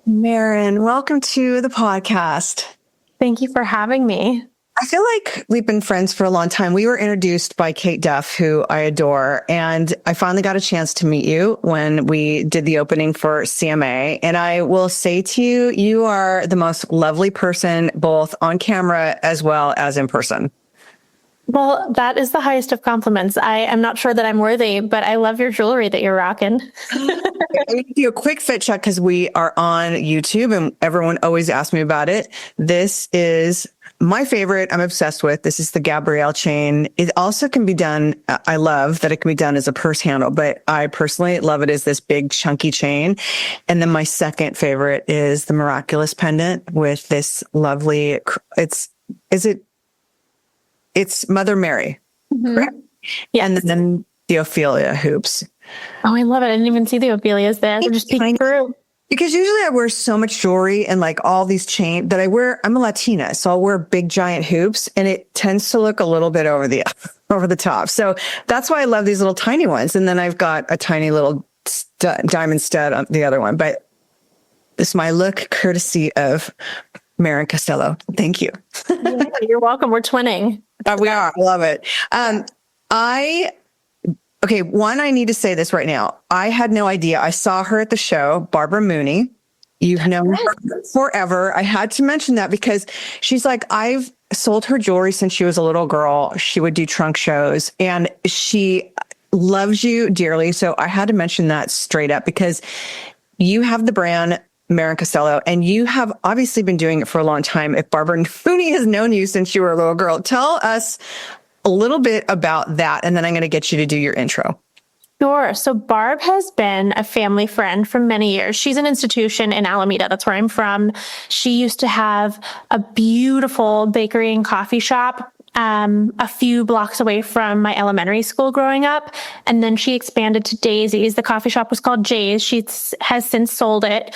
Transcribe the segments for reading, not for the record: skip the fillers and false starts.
Marrin, welcome to the podcast. Thank you for having me. I feel like we've been friends for a long time. We were introduced by Kate Duff, who I adore, and I finally got a chance to meet you when we did the opening for CMA. And I will say to you, you are the most lovely person, both on camera as well as in person. Well, that is the highest of compliments. I am not sure that I'm worthy, but I love your jewelry that you're rocking. We can do a quick fit check because we are on YouTube and everyone always asks me about it. This is my favorite. I'm obsessed with. This is the Gabrielle chain. It also can be done. I love that it can be done as a purse handle, but I personally love it as this big chunky chain. And then my second favorite is the miraculous pendant with this lovely, it's Mother Mary, correct? Yeah. And then the Ophelia hoops. Oh, I love it. I didn't even see the Ophelias there. They're just peeking through. Because usually I wear so much jewelry and like all these chains that I'm a Latina, so I'll wear big giant hoops and it tends to look a little bit over the top. So that's why I love these little tiny ones. And then I've got a tiny little diamond stud on the other one. But this is my look courtesy of Marrin Costello. Thank you. Yeah, you're welcome. We're twinning. We are. I love it. Okay, one, I need to say this right now. I had no idea. I saw her at the show, Barbara Mooney. You've known her forever. I had to mention that because she's like, I've sold her jewelry since she was a little girl. She would do trunk shows and she loves you dearly. So I had to mention that straight up because you have the brand Marrin Costello, and you have obviously been doing it for a long time. If Barbara Mooney has known you since you were a little girl, tell us a little bit about that, and then I'm going to get you to do your intro. Sure. So Barb has been a family friend for many years. She's an institution in Alameda. That's where I'm from. She used to have a beautiful bakery and coffee shop a few blocks away from my elementary school growing up. And then she expanded to Daisy's. The coffee shop was called Jay's. She has since sold it.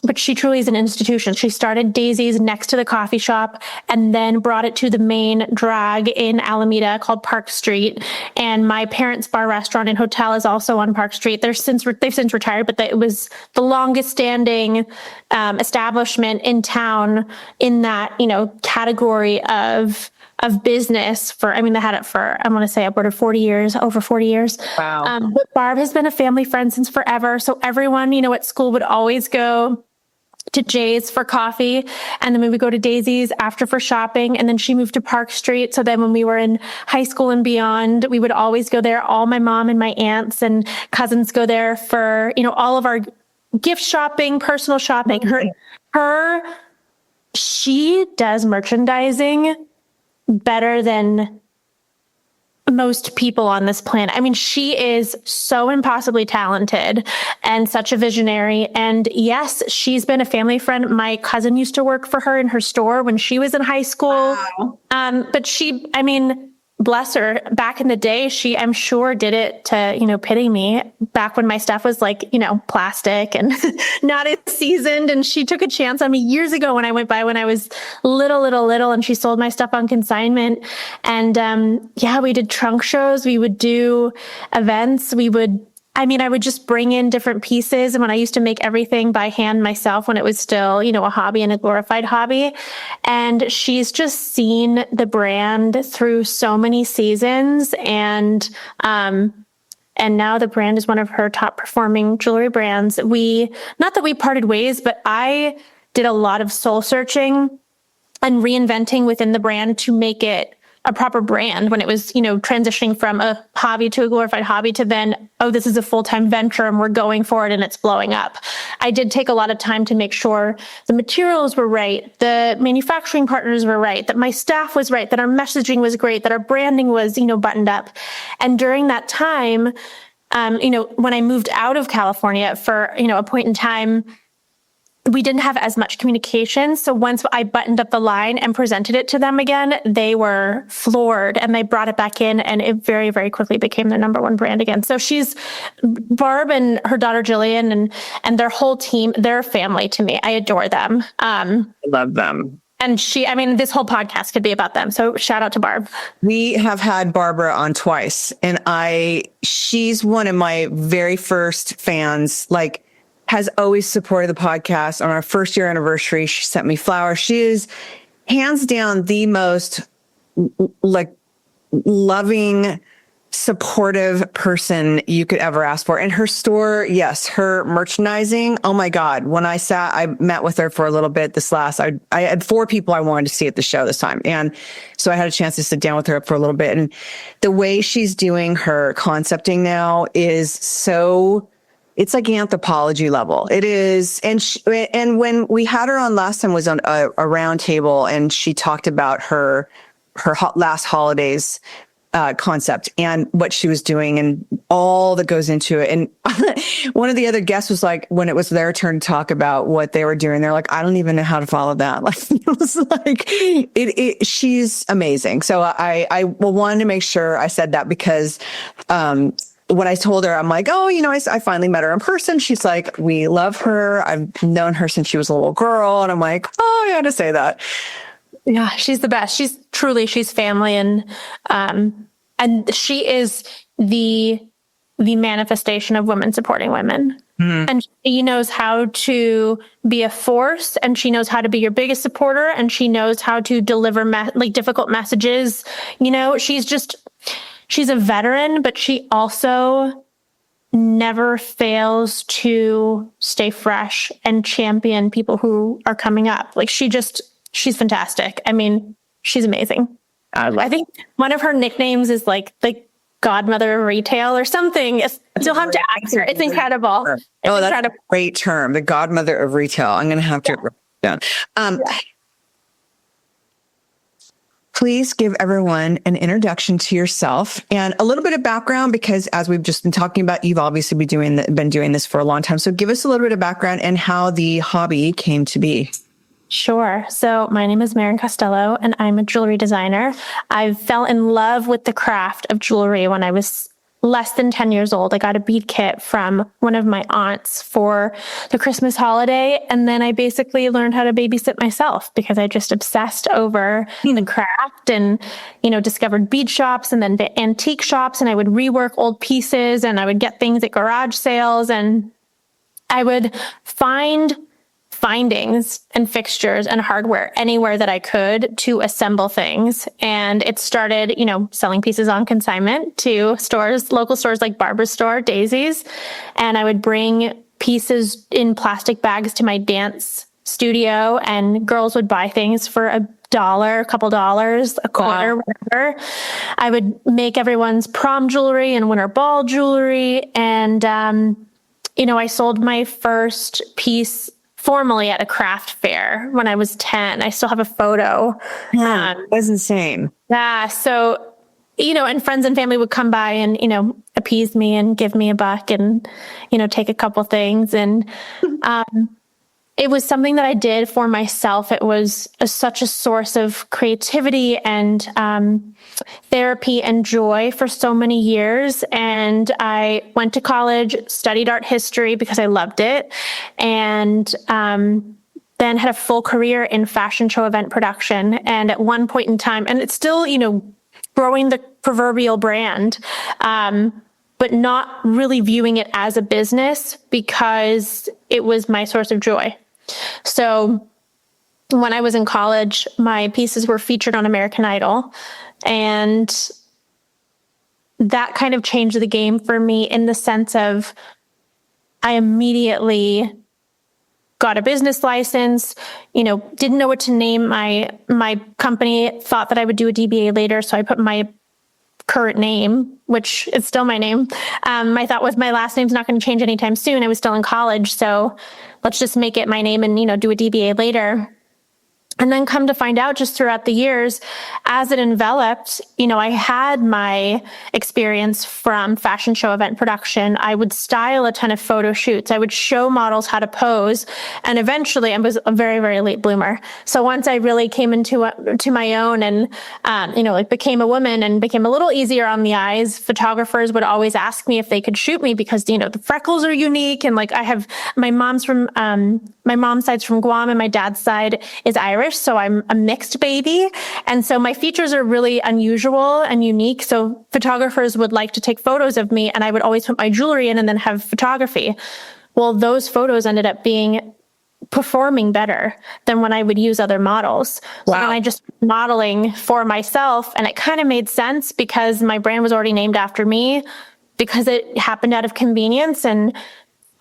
But she truly is an institution. She started Daisy's next to the coffee shop and then brought it to the main drag in Alameda called Park Street. And my parents' bar, restaurant, and hotel is also on Park Street. They've since retired, but it was the longest standing establishment in town in that, category of business they had it for, I want to say upward of 40 years, over 40 years. Wow. But Barb has been a family friend since forever. So everyone, at school would always go to Jay's for coffee. And then we would go to Daisy's after for shopping. And then she moved to Park Street. So then when we were in high school and beyond, we would always go there. All my mom and my aunts and cousins go there for, all of our gift shopping, personal shopping. She does merchandising better than most people on this planet. I mean, she is so impossibly talented and such a visionary. And yes, she's been a family friend. My cousin used to work for her in her store when she was in high school. Wow. But bless her, back in the day, she, I'm sure, did it to, pity me back when my stuff was like, plastic and not as seasoned. And she took a chance on me years ago when I went by when I was little, and she sold my stuff on consignment. And we did trunk shows. We would do events. I would just bring in different pieces. And when I used to make everything by hand myself, when it was still, a hobby and a glorified hobby. And she's just seen the brand through so many seasons. And now the brand is one of her top performing jewelry brands. Not that we parted ways, but I did a lot of soul searching and reinventing within the brand to make it a proper brand when it was, transitioning from a hobby to a glorified hobby to then, this is a full-time venture and we're going for it and it's blowing up. I did take a lot of time to make sure the materials were right, the manufacturing partners were right, that my staff was right, that our messaging was great, that our branding was, buttoned up. And during that time, when I moved out of California for, a point in time, we didn't have as much communication. So once I buttoned up the line and presented it to them again, they were floored and they brought it back in and it very, very quickly became their number one brand again. So Barb and her daughter Jillian and their whole team, they're family to me. I adore them. I love them. And this whole podcast could be about them. So shout out to Barb. We have had Barbara on twice and she's one of my very first fans. Like, has always supported the podcast. On our first year anniversary, she sent me flowers. She is hands down the most like loving, supportive person you could ever ask for. And her store, yes, her merchandising. Oh my God. When I met with her for a little bit I had 4 people I wanted to see at the show this time. And so I had a chance to sit down with her for a little bit. And the way she's doing her concepting now is it's like anthropology level. It is. And when we had her on last time was on a round table, and she talked about her last holidays concept and what she was doing and all that goes into it. And one of the other guests was like, when it was their turn to talk about what they were doing, they're like, I don't even know how to follow that. Like, it was like, she's amazing. So I wanted to make sure I said that because, when I told her, I'm like, oh, I finally met her in person. She's like, we love her. I've known her since she was a little girl. And I'm like, oh, I had to say that. Yeah, she's the best. She's family, and she is the manifestation of women supporting women. Mm-hmm. And she knows how to be a force, and she knows how to be your biggest supporter, and she knows how to deliver difficult messages. She's a veteran, but she also never fails to stay fresh and champion people who are coming up. Like, she's fantastic. I mean, she's amazing. I think one of her nicknames is like the godmother of retail or something. You'll have to ask her. It's incredible. That's a great term. The godmother of retail. I'm going to have to write it down. Please give everyone an introduction to yourself and a little bit of background, because as we've just been talking about, you've obviously been doing this for a long time. So give us a little bit of background and how the hobby came to be. Sure. So my name is Marrin Costello, and I'm a jewelry designer. I fell in love with the craft of jewelry when I was less than 10 years old. I got a bead kit from one of my aunts for the Christmas holiday. And then I basically learned how to babysit myself because I just obsessed over the craft and, discovered bead shops and then the antique shops. And I would rework old pieces, and I would get things at garage sales, and I would find findings and fixtures and hardware anywhere that I could to assemble things. And it started, selling pieces on consignment to local stores like Barbara's store, Daisy's. And I would bring pieces in plastic bags to my dance studio, and girls would buy things for $1, a couple dollars, a quarter, whatever. I would make everyone's prom jewelry and winter ball jewelry. And, I sold my first piece formally at a craft fair when I was 10. I still have a photo. Yeah, that's insane. Yeah. So, and friends and family would come by and, appease me and give me $1 and, take a couple things. And, it was something that I did for myself. It was such a source of creativity and therapy and joy for so many years. And I went to college, studied art history because I loved it, and then had a full career in fashion show event production. And at one point in time, and it's still, growing the proverbial brand, but not really viewing it as a business because it was my source of joy. So when I was in college, my pieces were featured on American Idol, and that kind of changed the game for me in the sense of I immediately got a business license, didn't know what to name my company, thought that I would do a DBA later. So I put my current name, which is still my name. I thought was my last name's not going to change anytime soon. I was still in college. So let's just make it my name and, do a DBA later. And then come to find out just throughout the years, as it enveloped, I had my experience from fashion show event production. I would style a ton of photo shoots. I would show models how to pose. And eventually I was a very, very late bloomer. So once I really came to my own and, became a woman and became a little easier on the eyes, photographers would always ask me if they could shoot me because, the freckles are unique. And I have my mom's side's from Guam and my dad's side is Irish. So I'm a mixed baby. And so my features are really unusual and unique. So photographers would like to take photos of me, and I would always put my jewelry in and then have photography. Well, those photos ended up performing better than when I would use other models. Wow. So then I just modeling for myself, and it kind of made sense because my brand was already named after me, because it happened out of convenience. And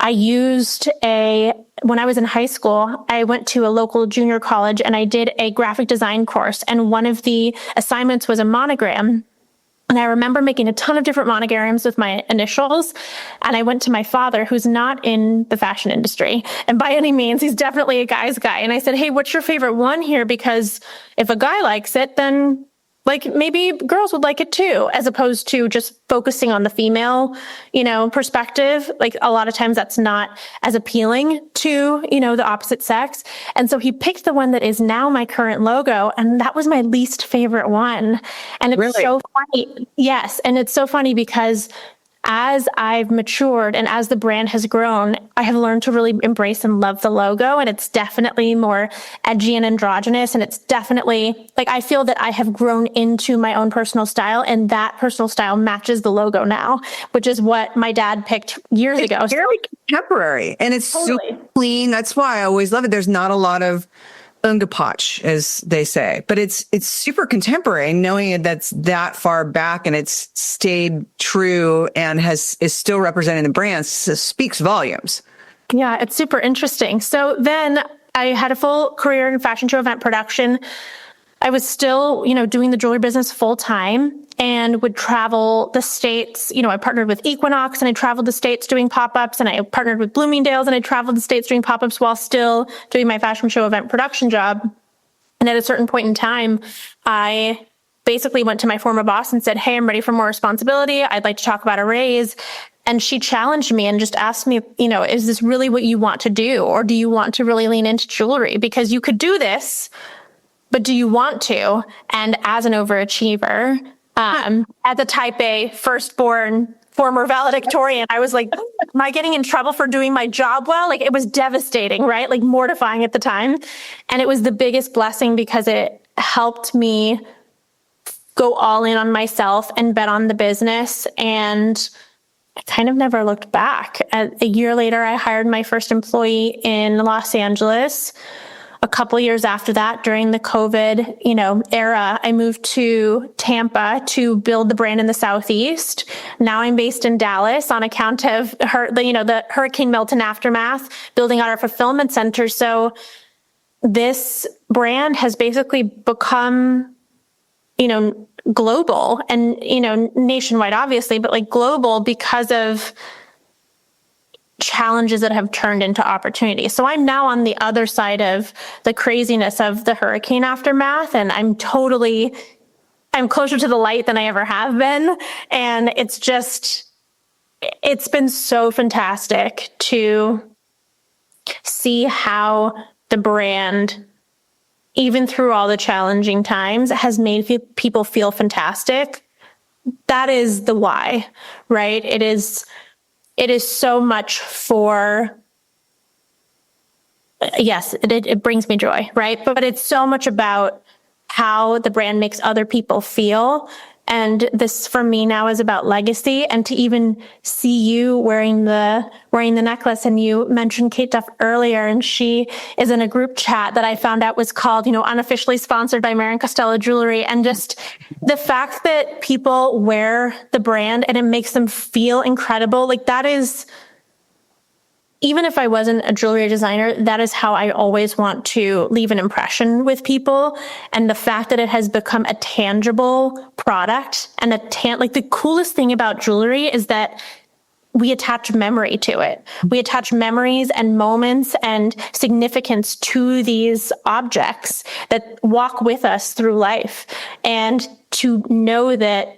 I when I was in high school, I went to a local junior college and I did a graphic design course. And one of the assignments was a monogram. And I remember making a ton of different monograms with my initials. And I went to my father, who's not in the fashion industry. And by any means, he's definitely a guy's guy. And I said, hey, what's your favorite one here? Because if a guy likes it, then maybe girls would like it too, as opposed to just focusing on the female, perspective. Like a lot of times that's not as appealing to, the opposite sex. And so he picked the one that is now my current logo. And that was my least favorite one. And it's Really? so funny. Yes. And it's so funny because as I've matured and as the brand has grown, I have learned to really embrace and love the logo. And it's definitely more edgy and androgynous. And it's definitely I feel that I have grown into my own personal style, and that personal style matches the logo now, which is what my dad picked years ago. It's very contemporary, and it's Totally. super clean. That's why I always love it. There's not a lot of ungepatch, as they say, but it's super contemporary, knowing that's that far back and it's stayed true and is still representing the brand speaks volumes. Yeah, it's super interesting. So then I had a full career in fashion show event production. I was still, doing the jewelry business full time and would travel the States. I partnered with Equinox and I traveled the States doing pop-ups, and I partnered with Bloomingdale's and I traveled the States doing pop-ups while still doing my fashion show event production job. And at a certain point in time, I basically went to my former boss and said, hey, I'm ready for more responsibility. I'd like to talk about a raise. And she challenged me and just asked me, is this really what you want to do? Or do you want to really lean into jewelry? Because you could do this, but do you want to? And as an overachiever, as a type A firstborn former valedictorian, I was like, am I getting in trouble for doing my job well? It was devastating, right? Mortifying at the time. And it was the biggest blessing because it helped me go all in on myself and bet on the business. And I kind of never looked back. A year later, I hired my first employee in Los Angeles. A couple years after that, during the COVID, era, I moved to Tampa to build the brand in the Southeast. Now I'm based in Dallas on account of the Hurricane Milton aftermath, building out our fulfillment center. So this brand has basically become, global and, nationwide, obviously, but global because of challenges that have turned into opportunities. So I'm now on the other side of the craziness of the hurricane aftermath, and I'm closer to the light than I ever have been. And it's been so fantastic to see how the brand, even through all the challenging times, has made people feel fantastic. That is the why, right? It is so much for, yes, it brings me joy, right? But it's so much about how the brand makes other people feel. And this for me now is about legacy, and to even see you wearing the necklace. And you mentioned Kate Duff earlier, and she is in a group chat that I found out was called, unofficially sponsored by Marrin Costello Jewelry. And just the fact that people wear the brand and it makes them feel incredible, that is, even if I wasn't a jewelry designer, that is how I always want to leave an impression with people. And the fact that it has become a tangible product and the coolest thing about jewelry is that we attach memory to it. We attach memories and moments and significance to these objects that walk with us through life. And to know that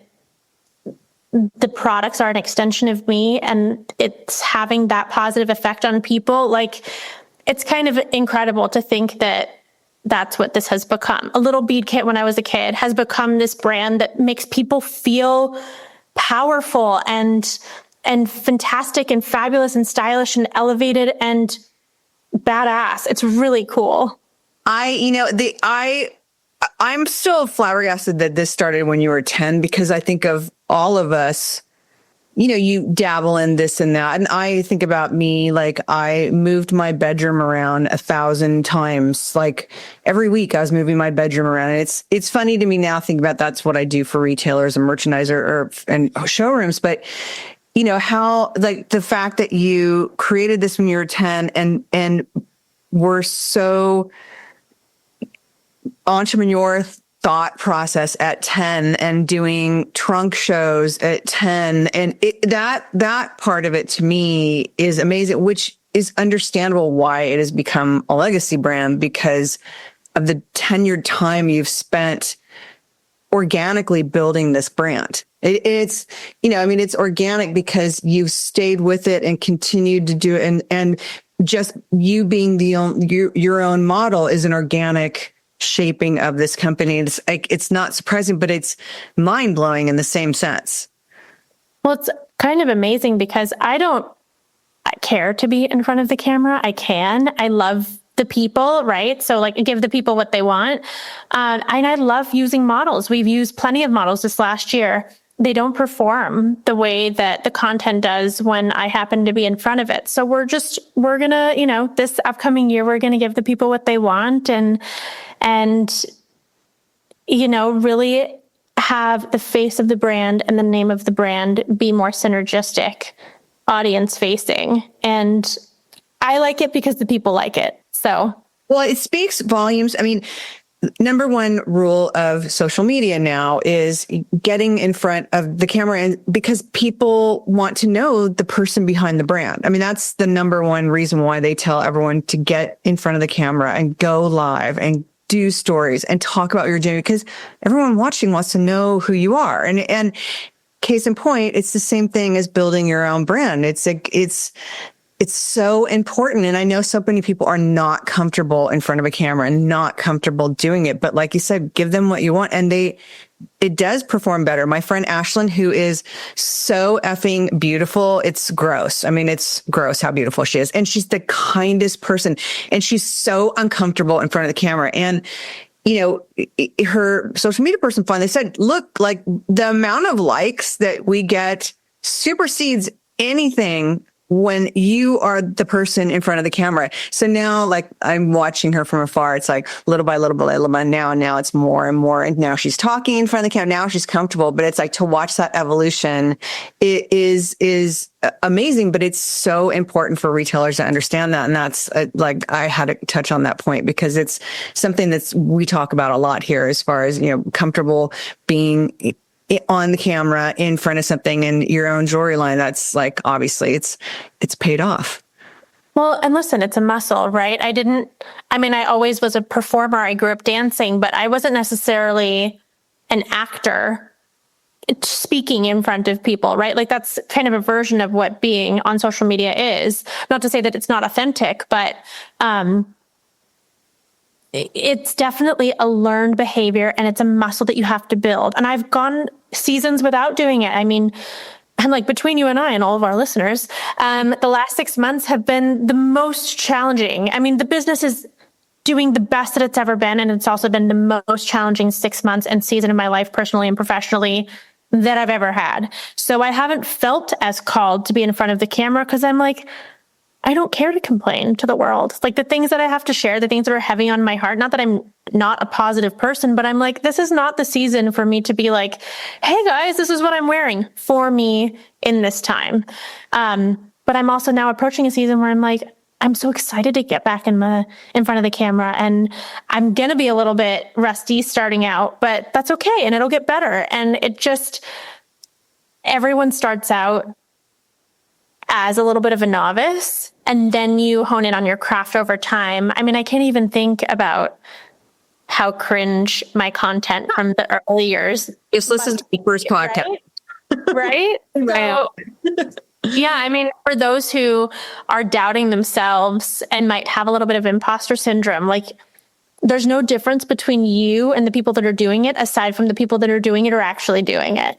the products are an extension of me and it's having that positive effect on people, it's kind of incredible to think that that's what this has become. A little bead kit when I was a kid has become this brand that makes people feel powerful and fantastic and fabulous and stylish and elevated and badass. It's really cool. I'm still flabbergasted that this started when you were 10, because I think of all of us, you dabble in this and that. And I think about me, like I moved my bedroom around 1,000 times. Like every week I was moving my bedroom around. And it's funny to me now, think about that's what I do for retailers and merchandiser and showrooms. But how, like the fact that you created this when you were 10 and were so entrepreneur thought process at 10 and doing trunk shows at 10. And that part of it to me is amazing, which is understandable why it has become a legacy brand, because of the tenured time you've spent organically building this brand. It's organic because you've stayed with it and continued to do it. And just you being your own model is an organic shaping of this company. It's not surprising, but it's mind blowing in the same sense. Well, it's kind of amazing because I don't care to be in front of the camera. I love the people, right? So like give the people what they want. And I love using models. We've used plenty of models this last year. They don't perform the way that the content does when I happen to be in front of it. So we're gonna, this upcoming year, we're gonna give the people what they want and really have the face of the brand and the name of the brand be more synergistic, audience facing. And I like it because the people like it. So, well, it speaks volumes. I mean, number one rule of social media now is getting in front of the camera, and because people want to know the person behind the brand. I mean, that's the number one reason why they tell everyone to get in front of the camera and go live and do stories and talk about what you're doing, because everyone watching wants to know who you are. And case in point, it's the same thing as building your own brand. It's so important. And I know so many people are not comfortable in front of a camera and not comfortable doing it. But like you said, give them what you want. And it does perform better. My friend Ashlyn, who is so effing beautiful, it's gross. I mean, it's gross how beautiful she is. And she's the kindest person. And she's so uncomfortable in front of the camera. And her social media person finally said, look, like the amount of likes that we get supersedes anything when you are the person in front of the camera. So now, like, I'm watching her from afar. It's like little by little by now it's more and more. And now she's talking in front of the camera. Now she's comfortable, but it's like to watch that evolution, it is amazing, but it's so important for retailers to understand that. And that's like, I had to touch on that point because it's something we talk about a lot here as far as, comfortable being on the camera in front of something in your own jewelry line. That's like, obviously it's paid off. Well, and listen, it's a muscle, right? I always was a performer. I grew up dancing, but I wasn't necessarily an actor speaking in front of people, right? Like that's kind of a version of what being on social media is. Not to say that it's not authentic, but, it's definitely a learned behavior and it's a muscle that you have to build. And I've gone seasons without doing it. I mean, and like between you and I and all of our listeners, the last 6 months have been the most challenging. I mean, the business is doing the best that it's ever been. And it's also been the most challenging 6 months and season of my life, personally and professionally, that I've ever had. So I haven't felt as called to be in front of the camera because I'm like, I don't care to complain to the world. Like the things that I have to share, the things that are heavy on my heart, not that I'm not a positive person, but I'm like, this is not the season for me to be like, hey guys, this is what I'm wearing for me in this time. But I'm also now approaching a season where I'm like, I'm so excited to get back in front of the camera, and I'm going to be a little bit rusty starting out, but that's okay. And it'll get better. And everyone starts out as a little bit of a novice, and then you hone in on your craft over time. I mean, I can't even think about how cringe my content from the early years. Just listen to the first podcast. Right? So, yeah, I mean, for those who are doubting themselves and might have a little bit of imposter syndrome, like there's no difference between you and the people that are doing it, aside from the people that are doing it or actually doing it.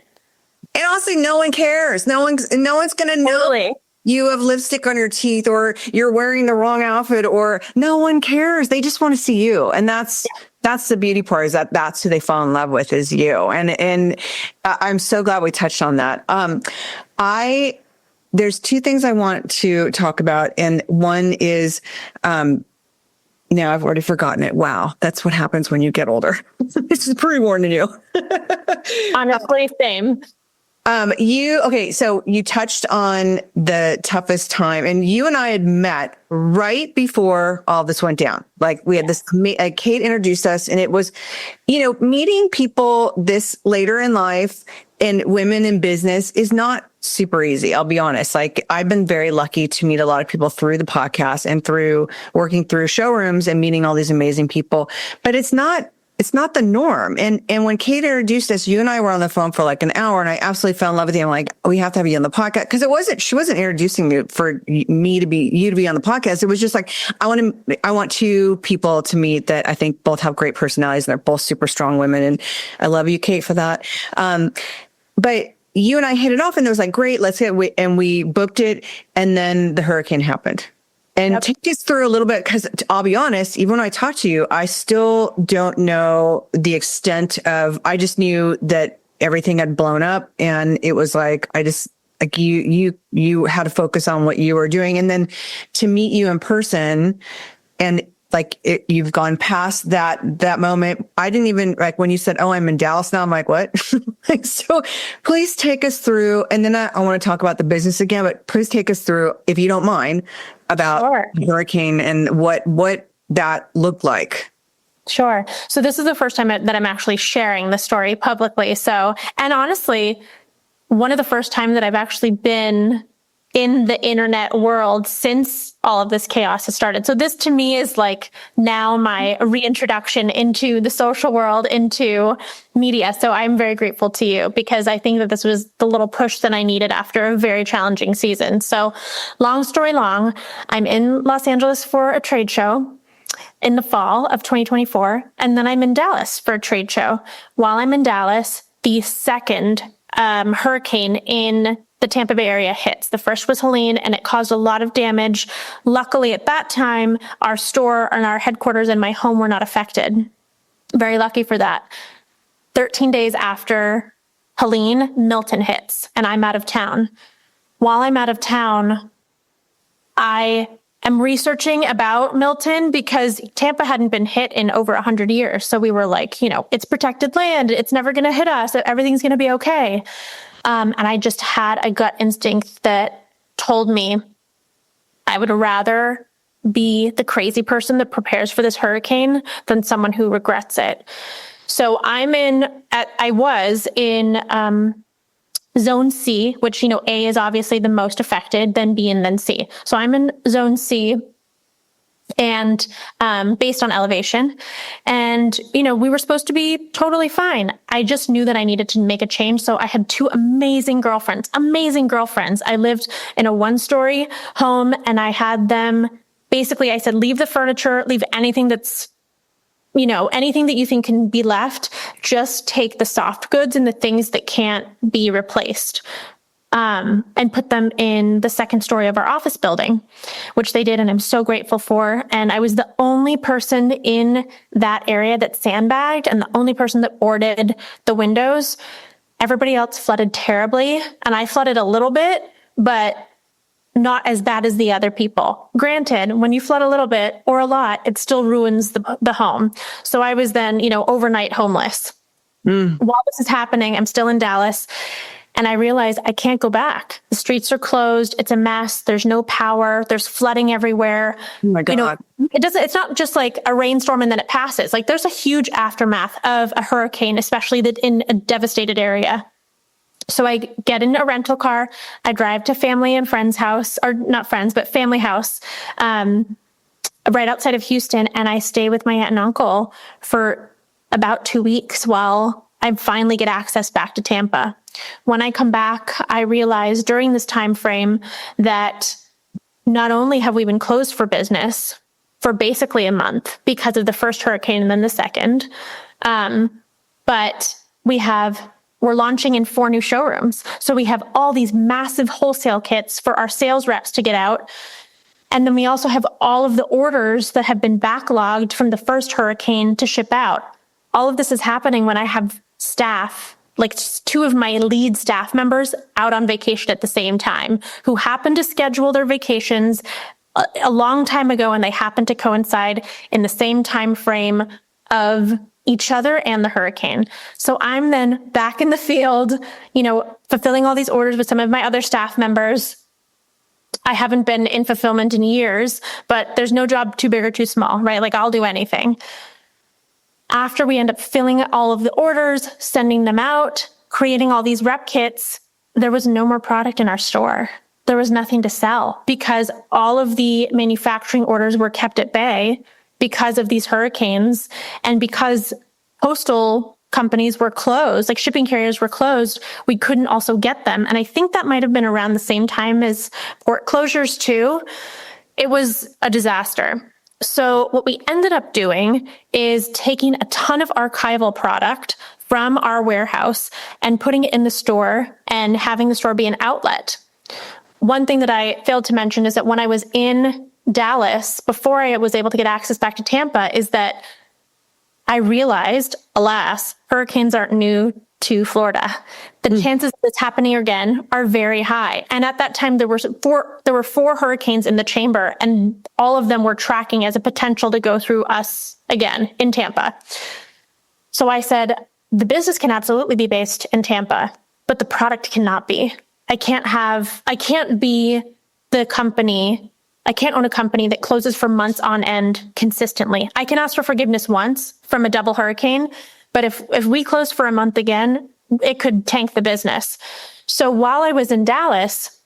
And also, no one cares. No one's going to know you have lipstick on your teeth or you're wearing the wrong outfit, or no one cares. They just want to see you. And that's That's the beauty part, is that's who they fall in love with, is you. And I'm so glad we touched on that. There's two things I want to talk about. And one is, now I've already forgotten it. Wow. That's what happens when you get older. This is pre-warning you. Honestly, same. So you touched on the toughest time, and you and I had met right before all this went down. Like we had this, Kate introduced us, and it was, meeting people this later in life and women in business is not super easy. I'll be honest. Like I've been very lucky to meet a lot of people through the podcast and through working through showrooms and meeting all these amazing people, but it's not the norm. And when Kate introduced us, you and I were on the phone for like an hour, and I absolutely fell in love with you. I'm like, we have to have you on the podcast. Cause she wasn't introducing me for you to be on the podcast. It was just like, I want two people to meet that I think both have great personalities, and they're both super strong women. And I love you, Kate, for that. But you and I hit it off, and it was like, great, and we booked it. And then the hurricane happened. And take us through a little bit, because I'll be honest, even when I talk to you, I still don't know the extent of, I just knew that everything had blown up, and it was like, you had to focus on what you were doing. And then to meet you in person, and you've gone past that moment. I didn't even, like, when you said, oh, I'm in Dallas now, I'm like, what? So please take us through. And then I want to talk about the business again, but please take us through, if you don't mind, about the hurricane and what that looked like. Sure. So this is the first time that I'm actually sharing the story publicly. So, and honestly, one of the first times that I've actually been in the internet world since all of this chaos has started. So this to me is like now my reintroduction into the social world, into media. So I'm very grateful to you, because I think that this was the little push that I needed after a very challenging season. So long story long, I'm in Los Angeles for a trade show in the fall of 2024. And then I'm in Dallas for a trade show. While I'm in Dallas, the second hurricane in the Tampa Bay area hits. The first was Helene, and it caused a lot of damage. Luckily, at that time, our store and our headquarters and my home were not affected. Very lucky for that. 13 days after Helene, Milton hits, and I'm out of town. While I'm out of town, I am researching about Milton, because Tampa hadn't been hit in over 100 years. So we were like, it's protected land. It's never going to hit us. Everything's going to be okay. And I just had a gut instinct that told me I would rather be the crazy person that prepares for this hurricane than someone who regrets it. So I was in Zone C, which, A is obviously the most affected, then B, and then C. So I'm in Zone C, and based on elevation. And, we were supposed to be totally fine. I just knew that I needed to make a change. So I had two amazing girlfriends. I lived in a 1-story home, and I had them, basically I said, leave the furniture, leave anything that's, anything that you think can be left, just take the soft goods and the things that can't be replaced. And put them in the second story of our office building, which they did, and I'm so grateful for. And I was the only person in that area that sandbagged, and the only person that boarded the windows. Everybody else flooded terribly, and I flooded a little bit, but not as bad as the other people. Granted, when you flood a little bit or a lot, it still ruins the home. So I was then, overnight homeless. While this is happening, I'm still in Dallas. And I realized I can't go back. The streets are closed. It's a mess. There's no power. There's flooding everywhere. Oh my God. It's not just like a rainstorm and then it passes. Like there's a huge aftermath of a hurricane, especially in a devastated area. So I get in a rental car. I drive to family and friends' house, or not friends, but family house, right outside of Houston. And I stay with my aunt and uncle for about 2 weeks while I finally get access back to Tampa. When I come back, I realized during this time frame that not only have we been closed for business for basically a month because of the first hurricane and then the second, but we're launching in 4 new showrooms. So we have all these massive wholesale kits for our sales reps to get out. And then we also have all of the orders that have been backlogged from the first hurricane to ship out. All of this is happening when I have staff, like 2 of my lead staff members out on vacation at the same time, who happen to schedule their vacations a long time ago, and they happen to coincide in the same time frame of each other and the hurricane. So I'm then back in the field, fulfilling all these orders with some of my other staff members. I haven't been in fulfillment in years, but there's no job too big or too small, right? Like, I'll do anything. After we end up filling all of the orders, sending them out, creating all these rep kits, there was no more product in our store. There was nothing to sell because all of the manufacturing orders were kept at bay because of these hurricanes, and because postal companies were closed, like shipping carriers were closed, we couldn't also get them. And I think that might have been around the same time as port closures too. It was a disaster. So what we ended up doing is taking a ton of archival product from our warehouse and putting it in the store and having the store be an outlet. One thing that I failed to mention is that when I was in Dallas, before I was able to get access back to Tampa, is that I realized, alas, hurricanes aren't new to Florida. The chances of this happening again are very high. And at that time, there were 4 hurricanes in the chamber, and all of them were tracking as a potential to go through us again in Tampa. So I said, the business can absolutely be based in Tampa, but the product cannot be. I can't be the company. I can't own a company that closes for months on end consistently. I can ask for forgiveness once from a double hurricane, but if we close for a month again, it could tank the business. So while I was in Dallas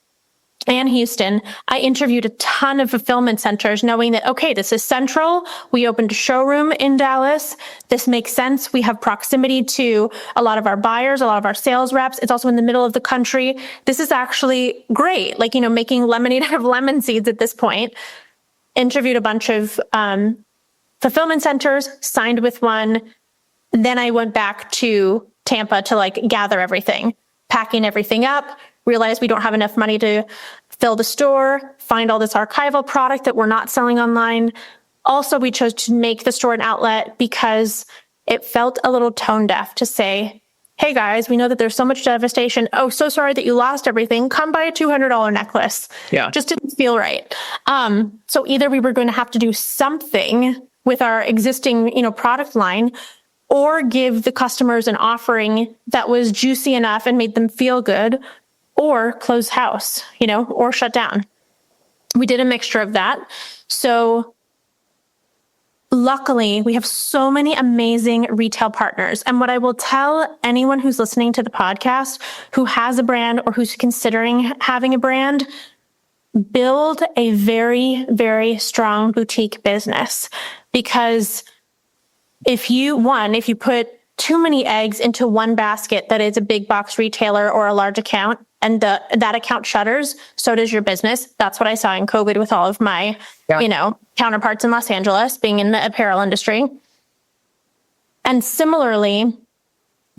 and Houston, I interviewed a ton of fulfillment centers, knowing that, okay, this is central. We opened a showroom in Dallas. This makes sense. We have proximity to a lot of our buyers, a lot of our sales reps. It's also in the middle of the country. This is actually great. Like, making lemonade out of lemon seeds at this point. Interviewed a bunch of fulfillment centers, signed with one. Then I went back to Tampa to gather everything, packing everything up, realized we don't have enough money to fill the store, find all this archival product that we're not selling online. Also, we chose to make the store an outlet because it felt a little tone deaf to say, hey guys, we know that there's so much devastation. Oh, so sorry that you lost everything. Come buy a $200 necklace. Yeah. Just didn't feel right. So either we were going to have to do something with our existing, product line, or give the customers an offering that was juicy enough and made them feel good, or close house, or shut down. We did a mixture of that. So luckily, we have so many amazing retail partners. And what I will tell anyone who's listening to the podcast, who has a brand or who's considering having a brand, build a very, very strong boutique business. Because if you put too many eggs into one basket that is a big box retailer or a large account, and that account shutters, so does your business. That's what I saw in COVID with all of my, counterparts in Los Angeles being in the apparel industry. And similarly,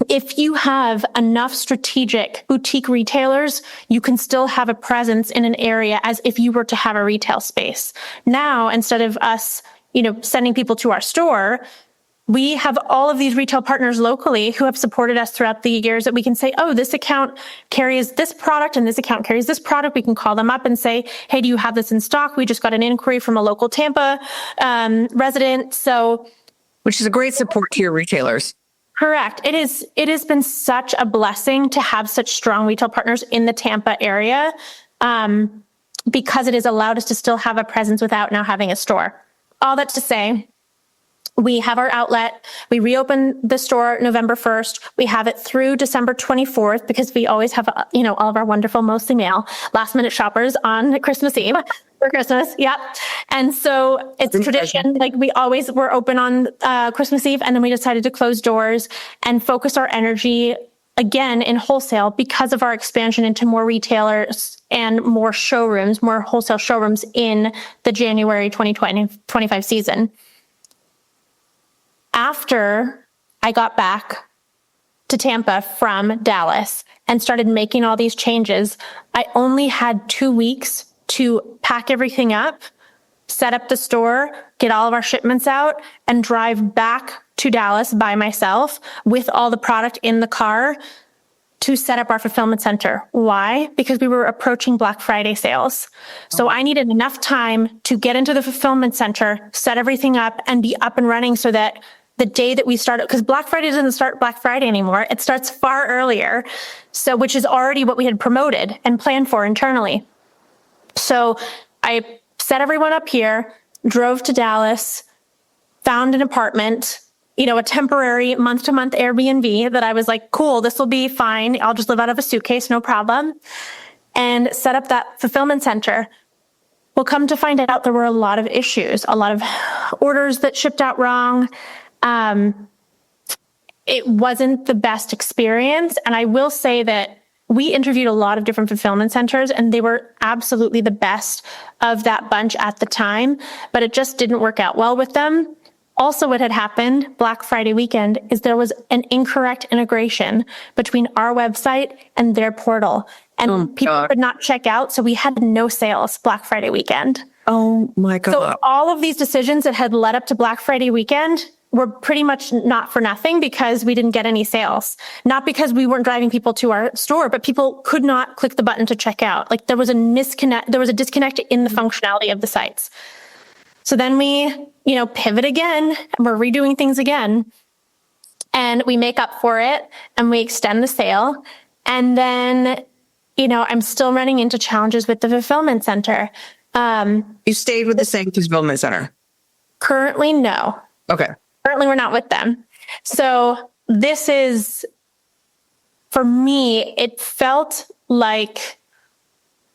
if you have enough strategic boutique retailers, you can still have a presence in an area as if you were to have a retail space. Now, instead of us, sending people to our store, we have all of these retail partners locally who have supported us throughout the years that we can say, oh, this account carries this product and this account carries this product. We can call them up and say, hey, do you have this in stock? We just got an inquiry from a local Tampa resident. Which is a great support to your retailers. Correct. It has been such a blessing to have such strong retail partners in the Tampa area because it has allowed us to still have a presence without now having a store. All that to say, we have our outlet. We reopened the store November 1st. We have it through December 24th because we always have, all of our wonderful, mostly male, last minute shoppers on Christmas Eve for Christmas. Yep. And so it's tradition. We're open on Christmas Eve, and then we decided to close doors and focus our energy again in wholesale because of our expansion into more retailers and more showrooms, more wholesale showrooms in the January 2025 season. After I got back to Tampa from Dallas and started making all these changes, I only had 2 weeks to pack everything up, set up the store, get all of our shipments out, and drive back to Dallas by myself with all the product in the car to set up our fulfillment center. Why? Because we were approaching Black Friday sales. So I needed enough time to get into the fulfillment center, set everything up, and be up and running so that the day that we started, because Black Friday doesn't start Black Friday anymore. It starts far earlier. So, which is already what we had promoted and planned for internally. So I set everyone up here, drove to Dallas, found an apartment, a temporary month-to-month Airbnb that I was like, cool, this will be fine. I'll just live out of a suitcase, no problem. And set up that fulfillment center. Well, come to find out there were a lot of issues, a lot of orders that shipped out wrong. It wasn't the best experience. And I will say that we interviewed a lot of different fulfillment centers and they were absolutely the best of that bunch at the time, but it just didn't work out well with them. Also, what had happened Black Friday weekend is there was an incorrect integration between our website and their portal, and people could not check out. So we had no sales Black Friday weekend. Oh my God. So all of these decisions that had led up to Black Friday weekend were pretty much not for nothing because we didn't get any sales. Not because we weren't driving people to our store, but people could not click the button to check out. Like there was a disconnect in the functionality of the sites. So then we, pivot again, and we're redoing things again, and we make up for it and we extend the sale. And then, I'm still running into challenges with the fulfillment center. You stayed with the same fulfillment center? Currently, no. Okay. Currently, we're not with them. So this is, for me, it felt like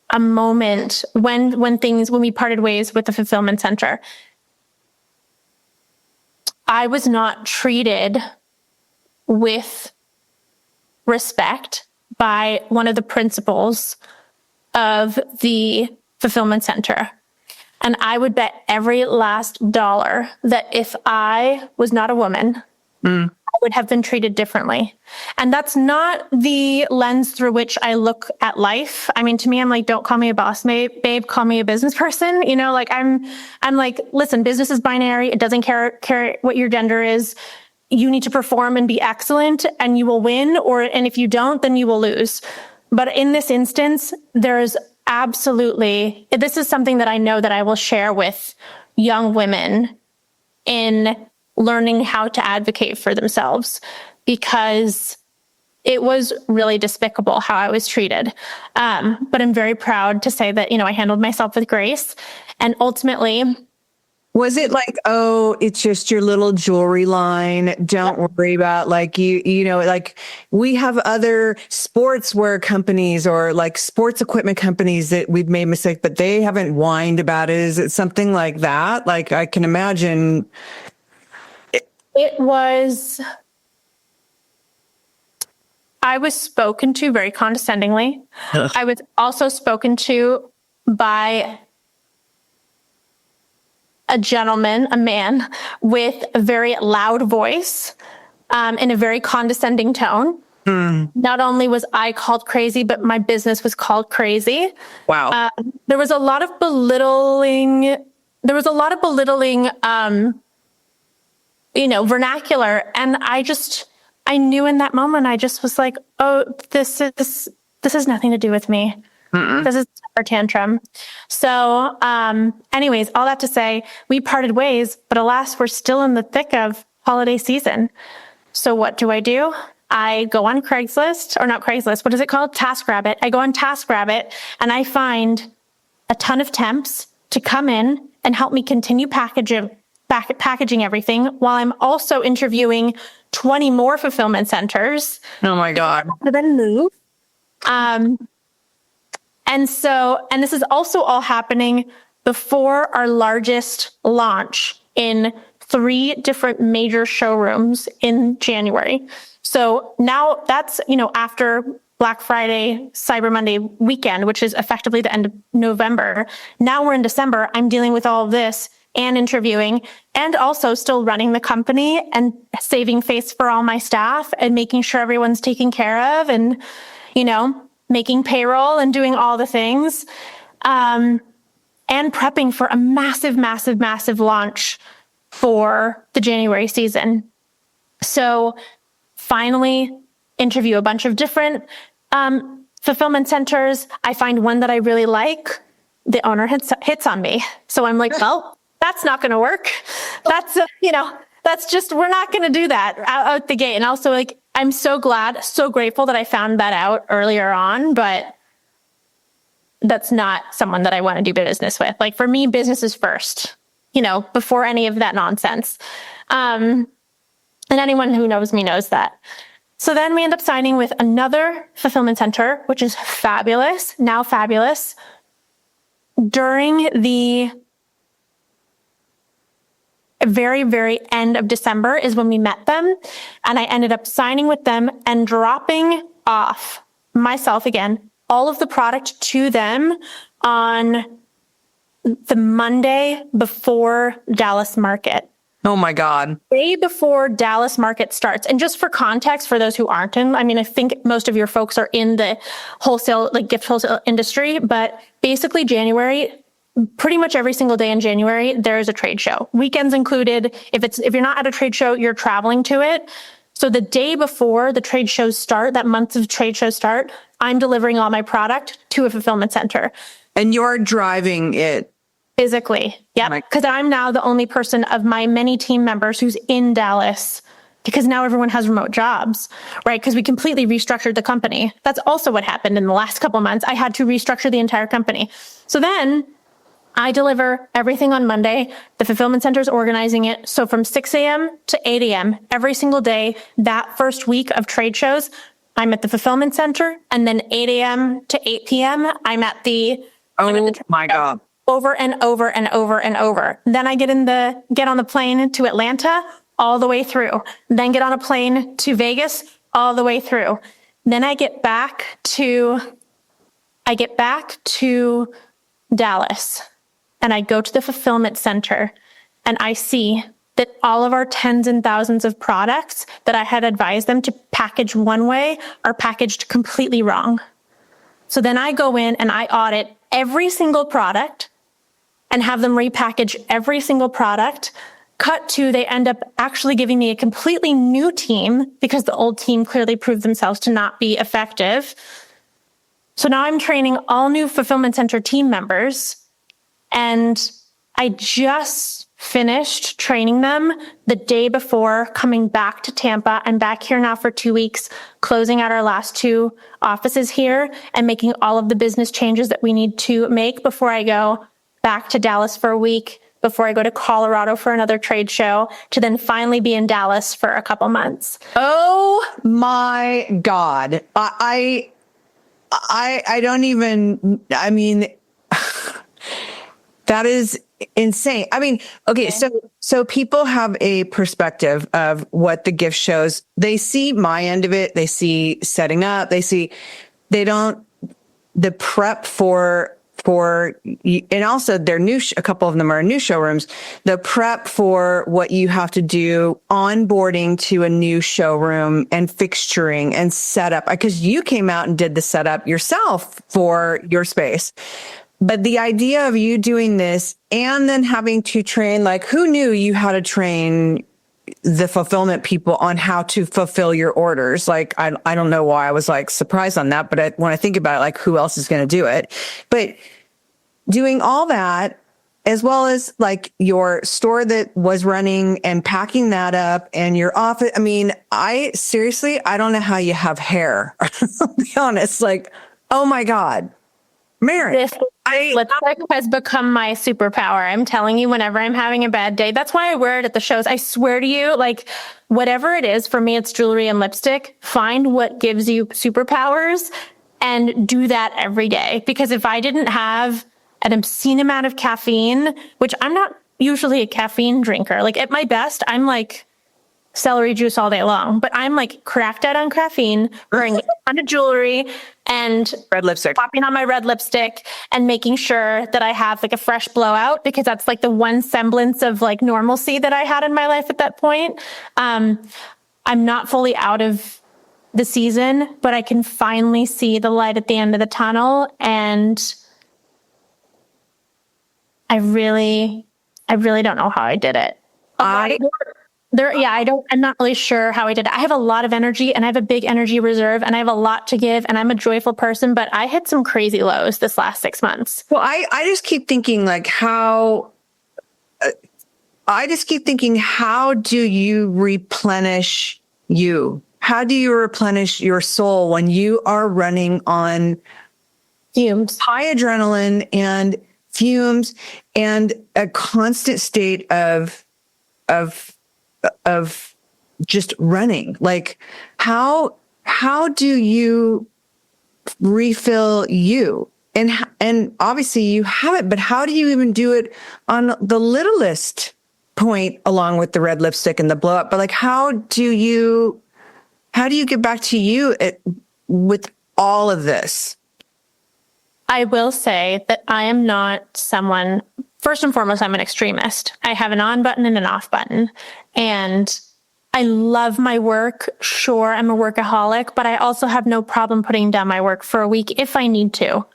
a moment when we parted ways with the fulfillment center. I was not treated with respect by one of the principals of the fulfillment center. And I would bet every last dollar that if I was not a woman, I would have been treated differently. And that's not the lens through which I look at life. I mean, to me, I'm like, don't call me a boss, babe, call me a business person. I'm like, listen, business is binary. It doesn't care what your gender is. You need to perform and be excellent and you will win, and if you don't, then you will lose. But in this instance, there's absolutely, this is something that I know that I will share with young women in learning how to advocate for themselves, because it was really despicable how I was treated. But I'm very proud to say that, I handled myself with grace. And ultimately, was it like, oh, it's just your little jewelry line. Don't worry about like like we have other sportswear companies or like sports equipment companies that we've made mistakes, but they haven't whined about it. Is it something like that? Like I can imagine. I was spoken to very condescendingly. I was also spoken to by a gentleman, a man with a very loud voice, in a very condescending tone. Not only was I called crazy, but my business was called crazy. Wow. There was a lot of belittling. Vernacular. And I knew in that moment, I just was like, oh, this has nothing to do with me. This is a tantrum. So, anyways, all that to say, we parted ways, but alas, we're still in the thick of holiday season. So what do? I go on Craigslist, or not Craigslist, what is it called? TaskRabbit. I go on TaskRabbit and I find a ton of temps to come in and help me continue packaging everything while I'm also interviewing 20 more fulfillment centers. Oh my God. Then move. And this is also all happening before our largest launch in 3 different major showrooms in January. So now that's, after Black Friday, Cyber Monday weekend, which is effectively the end of November. Now we're in December. I'm dealing with all of this and interviewing and also still running the company and saving face for all my staff and making sure everyone's taken care of and, making payroll and doing all the things. and prepping for a massive, massive, massive launch for the January season. So finally interview a bunch of different fulfillment centers. I find one that I really like. The owner hits on me. So I'm like, well, that's not going to work. That's, that's just, we're not going to do that out the gate. And also, like, I'm so glad, so grateful that I found that out earlier on, but that's not someone that I want to do business with. Like, for me, business is first, before any of that nonsense. And anyone who knows me knows that. So then we end up signing with another fulfillment center, which is fabulous, now fabulous. During the very, very end of December is when we met them. And I ended up signing with them and dropping off myself again, all of the product to them on the Monday before Dallas Market. Oh my God. Day before Dallas Market starts. And just for context, for those who aren't in, I think most of your folks are in the wholesale, like gift wholesale industry, but basically January, pretty much every single day in January, there is a trade show. Weekends included. If you're not at a trade show, you're traveling to it. So the day before the trade shows start, that month of trade shows start, I'm delivering all my product to a fulfillment center. And you're driving it. Physically. Yeah. Because I'm now the only person of my many team members who's in Dallas, because now everyone has remote jobs, right? Because we completely restructured the company. That's also what happened in the last couple of months. I had to restructure the entire company. So then I deliver everything on Monday. The fulfillment center is organizing it. So from 6 a.m. to 8 a.m. every single day, that first week of trade shows, I'm at the fulfillment center. And then 8 a.m. to 8 p.m., I'm at the my God. Over and over and over and over. Then I get on the plane to Atlanta all the way through. Then get on a plane to Vegas all the way through. Then I get back to Dallas and I go to the fulfillment center and I see that all of our tens and thousands of products that I had advised them to package one way are packaged completely wrong. So then I go in and I audit every single product and have them repackage every single product. Cut to, they end up actually giving me a completely new team because the old team clearly proved themselves to not be effective. So now I'm training all new fulfillment center team members. And I just finished training them the day before coming back to Tampa. I'm back here now for 2 weeks, closing out our last 2 offices here and making all of the business changes that we need to make before I go back to Dallas for a week, before I go to Colorado for another trade show, to then finally be in Dallas for a couple months. Oh my God. I don't even, that is insane. Okay. So people have a perspective of what the gift shows. They see my end of it. They see setting up. The prep for, and also they're new, a couple of them are new showrooms, the prep for what you have to do onboarding to a new showroom and fixturing and setup, because you came out and did the setup yourself for your space. But the idea of you doing this and then having to train, like, who knew you had to train the fulfillment people on how to fulfill your orders? Like, I don't know why I was like surprised on that, but when I think about it, like, who else is going to do it? But doing all that, as well as like your store that was running and packing that up and your office. I don't know how you have hair. I'll be honest. Like, oh my God, Marrin. This lipstick has become my superpower. I'm telling you, whenever I'm having a bad day, that's why I wear it at the shows. I swear to you, like, whatever it is, for me, it's jewelry and lipstick. Find what gives you superpowers and do that every day. Because if I didn't have an obscene amount of caffeine, which I'm not usually a caffeine drinker, like at my best, I'm like celery juice all day long, but I'm like cracked out on caffeine, wearing a ton of jewelry and red lipstick, popping on my red lipstick and making sure that I have like a fresh blowout, because that's like the one semblance of like normalcy that I had in my life at that point. I'm not fully out of the season, but I can finally see the light at the end of the tunnel. And I really don't know how I did it. I'm not really sure how I did it. I have a lot of energy and I have a big energy reserve and I have a lot to give and I'm a joyful person, but I hit some crazy lows this last 6 months. Well, I just keep thinking like how do you replenish you? How do you replenish your soul when you are running on Fumes, high adrenaline and fumes and a constant state of just running? Like how do you refill you? And obviously you have it, but how do you even do it on the littlest point along with the red lipstick and the blow up? But like, how do you get back to you with all of this? I will say that I am not someone, first and foremost, I'm an extremist. I have an on button and an off button. And I love my work. Sure, I'm a workaholic, but I also have no problem putting down my work for a week if I need to,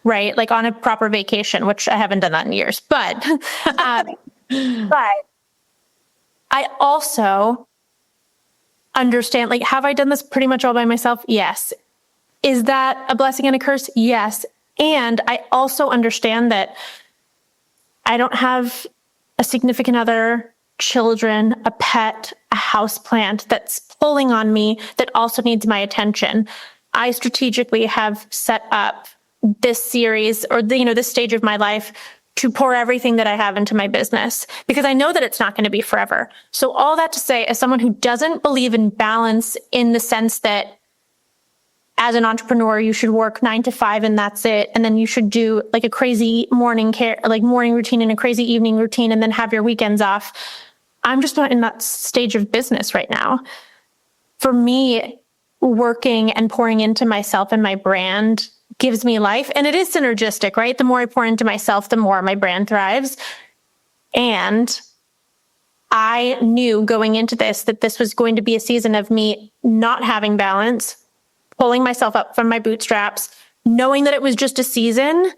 right? Like on a proper vacation, which I haven't done that in years. But, but I also understand, like, have I done this pretty much all by myself? Yes. Is that a blessing and a curse? Yes. And I also understand that I don't have a significant other, children, a pet, a houseplant that's pulling on me that also needs my attention. I strategically have set up this series or this stage of my life to pour everything that I have into my business because I know that it's not going to be forever. So all that to say, as someone who doesn't believe in balance in the sense that as an entrepreneur, you should work 9 to 5 and that's it. And then you should do like a crazy morning routine and a crazy evening routine and then have your weekends off. I'm just not in that stage of business right now. For me, working and pouring into myself and my brand gives me life. And it is synergistic, right? The more I pour into myself, the more my brand thrives. And I knew going into this that this was going to be a season of me not having balance, pulling myself up from my bootstraps, knowing that it was just a season,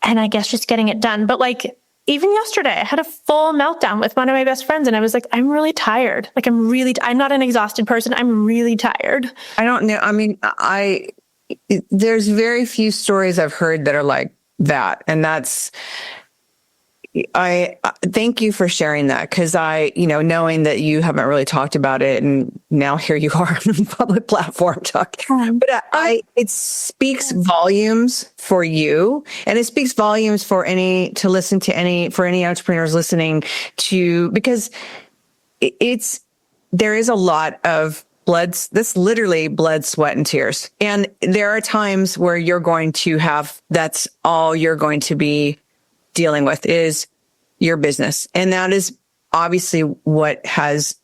and I guess just getting it done. But like, even yesterday, I had a full meltdown with one of my best friends, and I was like, I'm really tired. Like, I'm not an exhausted person. I'm really tired. I don't know. I mean, there's very few stories I've heard that are like that. And I thank you for sharing that because knowing that you haven't really talked about it and now here you are on a public platform talking, but it speaks volumes for you and it speaks volumes for any entrepreneurs listening to, because there is a lot of that's literally blood, sweat, and tears. And there are times where that's all you're going to be dealing with is your business. And that is obviously what has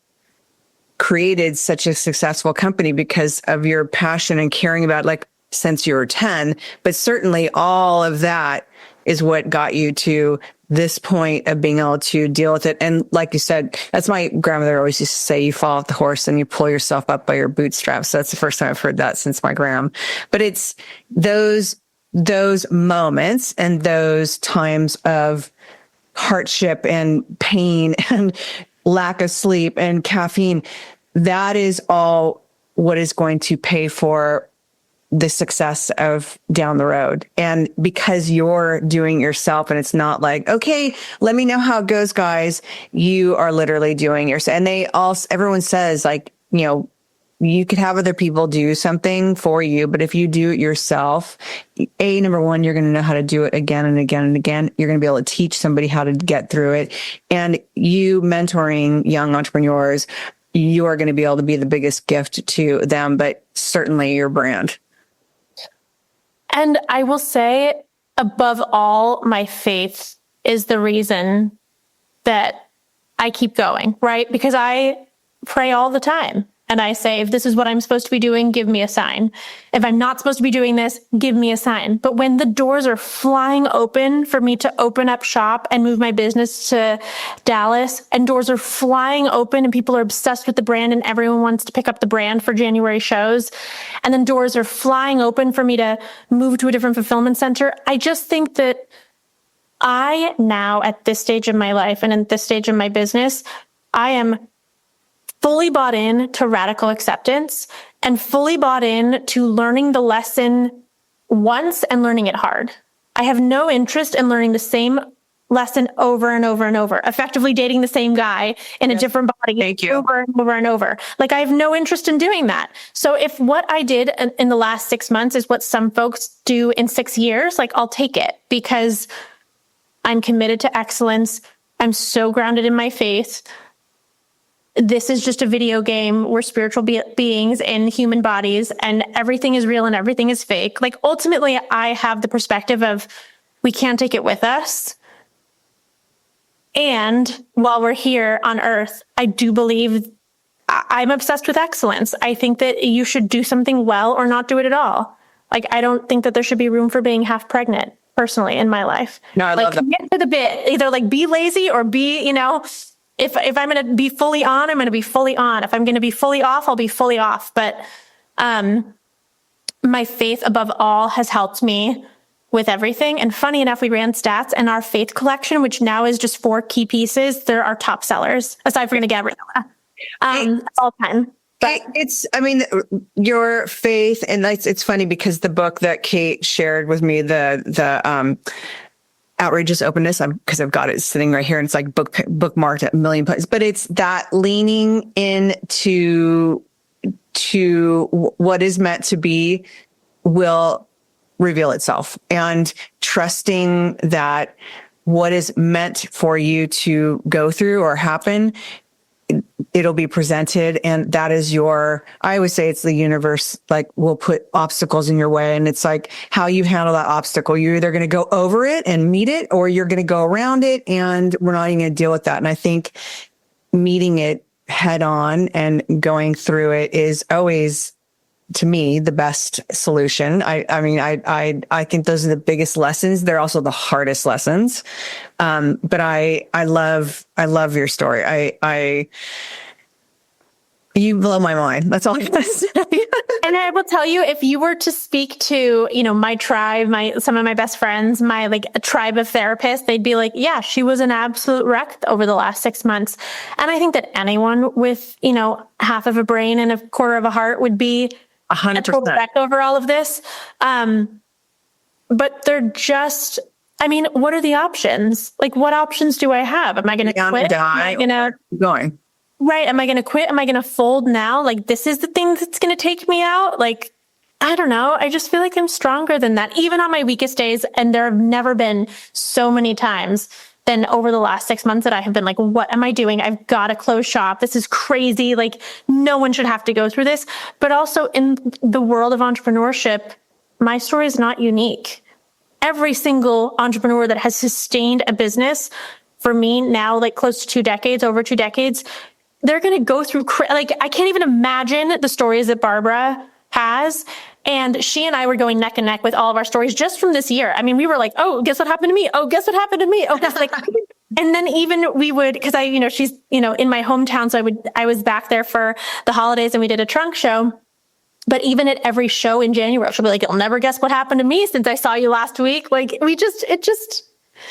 created such a successful company because of your passion and caring about since you were 10. But certainly all of that is what got you to this point of being able to deal with it. And like you said, that's my grandmother always used to say, you fall off the horse and you pull yourself up by your bootstraps. So that's the first time I've heard that since my gram. But it's those moments and those times of hardship and pain and lack of sleep and caffeine, that is all what is going to pay for the success of down the road. And because you're doing it yourself and it's not like, okay, let me know how it goes, guys. You are literally doing yourself. And everyone says you could have other people do something for you, but if you do it yourself, number one, you're going to know how to do it again and again and again. You're going to be able to teach somebody how to get through it. And you mentoring young entrepreneurs, you are going to be able to be the biggest gift to them, but certainly your brand. And I will say, above all, my faith is the reason that I keep going, right? Because I pray all the time. And I say, if this is what I'm supposed to be doing, give me a sign. If I'm not supposed to be doing this, give me a sign. But when the doors are flying open for me to open up shop and move my business to Dallas, and doors are flying open and people are obsessed with the brand and everyone wants to pick up the brand for January shows, and then doors are flying open for me to move to a different fulfillment center, I just think that I now, at this stage of my life and at this stage of my business, I am fully bought in to radical acceptance and fully bought in to learning the lesson once and learning it hard. I have no interest in learning the same lesson over and over and over, effectively dating the same guy in a different body over and over and over. Like, I have no interest in doing that. So if what I did in the last 6 months is what some folks do in 6 years, like, I'll take it because I'm committed to excellence. I'm so grounded in my faith. This is just a video game. We're spiritual beings in human bodies, and everything is real and everything is fake. Like, ultimately, I have the perspective of we can't take it with us. And while we're here on earth, I do believe I'm obsessed with excellence. I think that you should do something well or not do it at all. Like, I don't think that there should be room for being half pregnant, personally, in my life. No, I love that. Get to the bit. Either like be lazy or be, if I'm going to be fully on, I'm going to be fully on. If I'm going to be fully off, I'll be fully off. But my faith above all has helped me with everything. And funny enough, we ran stats, and our faith collection, which now is just 4 key pieces, they're our top sellers, aside from Gabriella, all time. But Your faith, and it's funny because the book that Kate shared with me, the outrageous openness, because I've got it sitting right here, and it's like bookmarked at a million places, but it's that leaning into what is meant to be will reveal itself, and trusting that what is meant for you to go through or happen, it'll be presented. And that is I always say it's the universe, like, will put obstacles in your way. And it's like how you handle that obstacle. You're either going to go over it and meet it, or you're going to go around it, and we're not even going to deal with that. And I think meeting it head on and going through it is always, to me, the best solution. I think those are the biggest lessons. They're also the hardest lessons. But I love your story. You blow my mind. That's all I gotta say. And I will tell you, if you were to speak to, my tribe, some of my best friends, a tribe of therapists, they'd be like, yeah, she was an absolute wreck over the last 6 months. And I think that anyone with, half of a brain and a quarter of a heart would be 100% wreck over all of this. But they're just, what are the options? Like, what options do I have? Am I going to quit? Am I going to going? Right. Am I going to quit? Am I going to fold now? Like, this is the thing that's going to take me out. Like, I don't know. I just feel like I'm stronger than that, even on my weakest days. And there have never been so many times than over the last 6 months that I have been like, what am I doing? I've got to close shop. This is crazy. Like, no one should have to go through this. But also in the world of entrepreneurship, my story is not unique. Every single entrepreneur that has sustained a business, for me now, like close to 2 decades, over 2 decades, they're going to go through, I can't even imagine the stories that Barbara has. And she and I were going neck and neck with all of our stories just from this year. We were like, oh, guess what happened to me? Oh, guess what happened to me? Oh, guess and then even we would, because she's, in my hometown. So I was back there for the holidays, and we did a trunk show. But even at every show in January, she'll be like, you'll never guess what happened to me since I saw you last week. Like,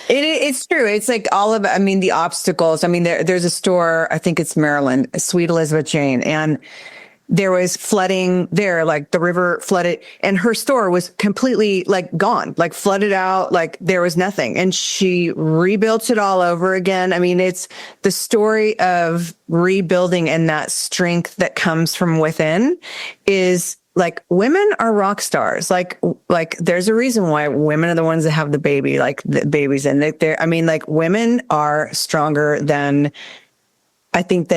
it's true. It's like all of, the obstacles. There's a store, I think it's Maryland, Sweet Elizabeth Jane, and there was flooding there, like the river flooded, and her store was completely like gone, like flooded out, like there was nothing. And she rebuilt it all over again. It's the story of rebuilding, and that strength that comes from within is like, women are rock stars. Like there's a reason why women are the ones that have the baby, like the babies. And women are stronger than, I think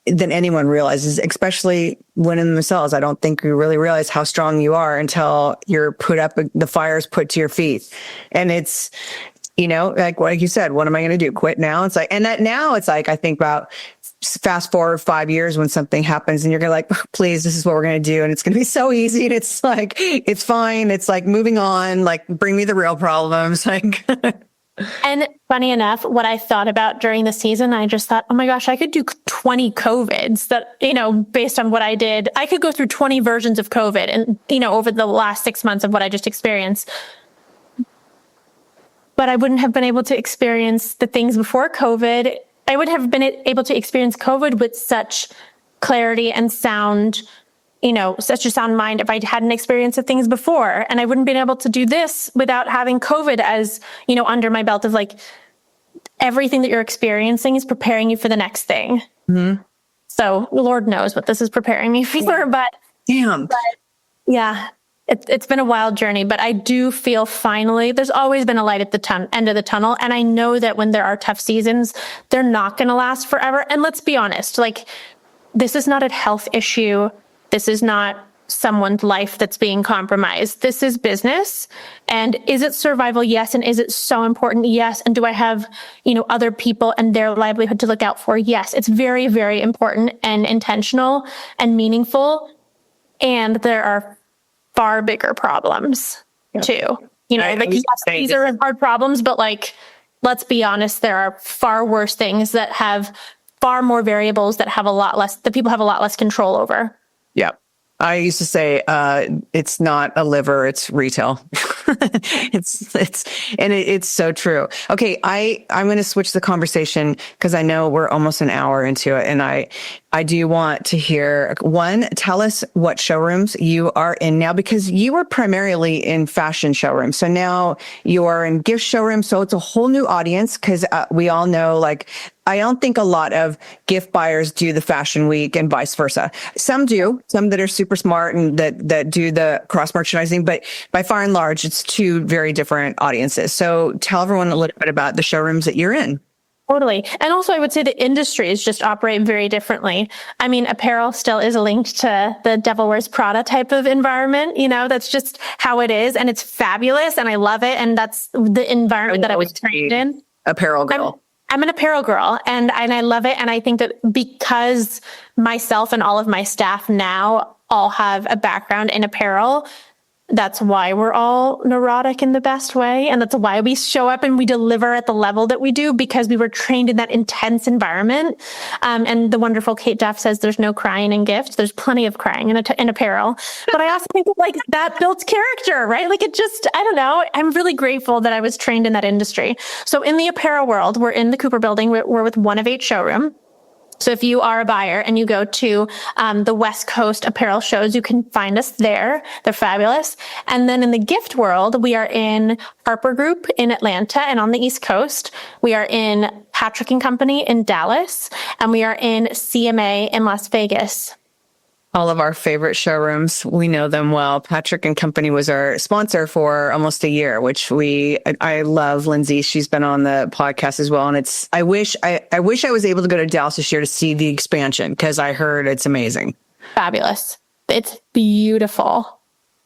than anyone realizes, especially women themselves. I don't think you really realize how strong you are until you're the fire's put to your feet. And it's, like you said, what am I going to do? Quit now? It's like, and that now it's like, I think about fast forward 5 years when something happens and you're going to like, please, this is what we're going to do. And it's going to be so easy. And it's like, it's fine. It's like moving on, like bring me the real problems. Like, and funny enough, what I thought about during the season, I just thought, oh my gosh, I could do 20 COVIDs that, based on what I did, I could go through 20 versions of COVID and, over the last 6 months of what I just experienced. but I wouldn't have been able to experience the things before COVID. I would have been able to experience COVID with such clarity and sound, such a sound mind if I hadn't experienced the things before. And I wouldn't been able to do this without having COVID as, under my belt of like, everything that you're experiencing is preparing you for the next thing. Mm-hmm. So Lord knows what this is preparing me for, but yeah, it's been a wild journey, but I do feel finally, there's always been a light at the end of the tunnel. And I know that when there are tough seasons, they're not going to last forever. And let's be honest, like, this is not a health issue. This is not someone's life that's being compromised. This is business. And is it survival? Yes. And is it so important? Yes. And do I have, other people and their livelihood to look out for? Yes. It's very, very important and intentional and meaningful. And there are far bigger problems too. Yes, these are hard problems, but like, let's be honest, there are far worse things that have far more variables that people have a lot less control over. Yep. I used to say, it's not a liver, it's retail. It's so true. Okay. I'm going to switch the conversation because I know we're almost an hour into it. And I do want to hear, one, tell us what showrooms you are in now, because you were primarily in fashion showrooms. So now you are in gift showrooms. So it's a whole new audience because we all know, like, I don't think a lot of gift buyers do the fashion week and vice versa. Some do, some that are super smart and that do the cross merchandising, but by far and large, it's two very different audiences. So tell everyone a little bit about the showrooms that you're in. Totally. And also I would say the industries just operate very differently. I mean, apparel still is linked to the Devil Wears Prada type of environment. That's just how it is. And it's fabulous. And I love it. And that's the environment that I was trained in. Apparel girl. I'm an apparel girl and I love it. And I think that because myself and all of my staff now all have a background in apparel, that's why we're all neurotic in the best way. And that's why we show up and we deliver at the level that we do, because we were trained in that intense environment. And the wonderful Kate Duff says there's no crying in gifts. There's plenty of crying in apparel. But I also think that, like, that builds character, right? Like, it just, I don't know. I'm really grateful that I was trained in that industry. So in the apparel world, we're in the Cooper building. We're with One of Eight showroom. So if you are a buyer and you go to the West Coast apparel shows, you can find us there. They're fabulous. And then in the gift world, we are in Harper Group in Atlanta and on the East Coast. We are in Patrick & Company in Dallas, and we are in CMA in Las Vegas. All of our favorite showrooms. We know them well. Patrick & Company was our sponsor for almost a year, which I love Lindsay. She's been on the podcast as well. And I wish I was able to go to Dallas this year to see the expansion, because I heard it's amazing. Fabulous. It's beautiful.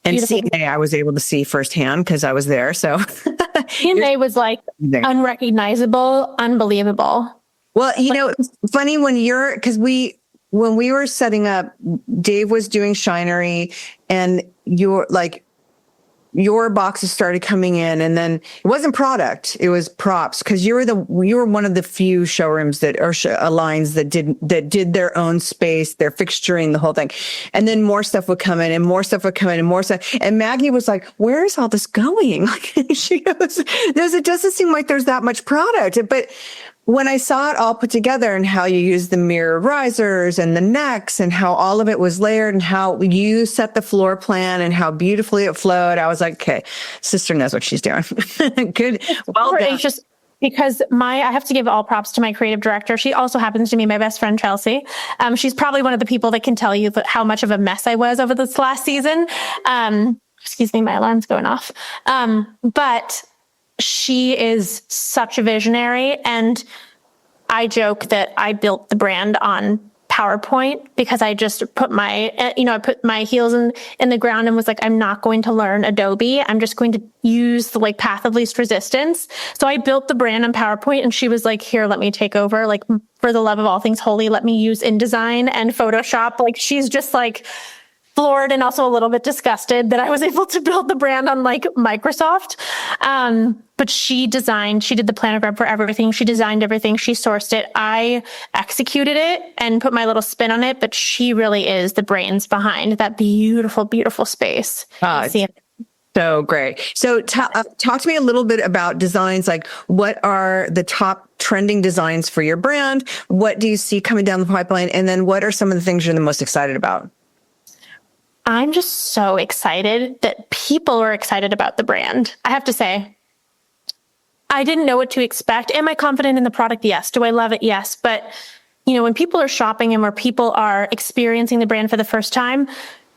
And CMA I was able to see firsthand because I was there. So CMA was like unrecognizable, unbelievable. Well, it's funny when we were setting up, Dave was doing Shinery, and your boxes started coming in, and then it wasn't product, it was props, because you were one of the few showrooms lines that did their own space, their fixturing, the whole thing. And then more stuff would come in, and more stuff would come in, and more stuff. And Maggie was like, "Where is all this going?" She goes, "It doesn't seem like there's that much product." But when I saw it all put together, and how you use the mirror risers and the necks, and how all of it was layered, and how you set the floor plan and how beautifully it flowed, I was like, okay, sister knows what she's doing. Good. Well done. Anxious because I have to give all props to my creative director. She also happens to be my best friend, Chelsea. She's probably one of the people that can tell you how much of a mess I was over this last season. Excuse me, my alarm's going off. But she is such a visionary, and I joke that I built the brand on PowerPoint because I just put I put my heels in the ground and was like, I'm not going to learn Adobe. I'm just going to use the path of least resistance. So I built the brand on PowerPoint, and she was like, here, let me take over. Like, for the love of all things holy, let me use InDesign and Photoshop. Like, she's just like floored and also a little bit disgusted that I was able to build the brand on Microsoft. But she did the planogram for everything. She designed everything. She sourced it. I executed it and put my little spin on it, but she really is the brains behind that beautiful, beautiful space. So great. So talk to me a little bit about designs. Like, what are the top trending designs for your brand? What do you see coming down the pipeline? And then what are some of the things you're the most excited about? I'm just so excited that people are excited about the brand. I have to say, I didn't know what to expect. Am I confident in the product? Yes. Do I love it? Yes. But, when people are shopping and where people are experiencing the brand for the first time,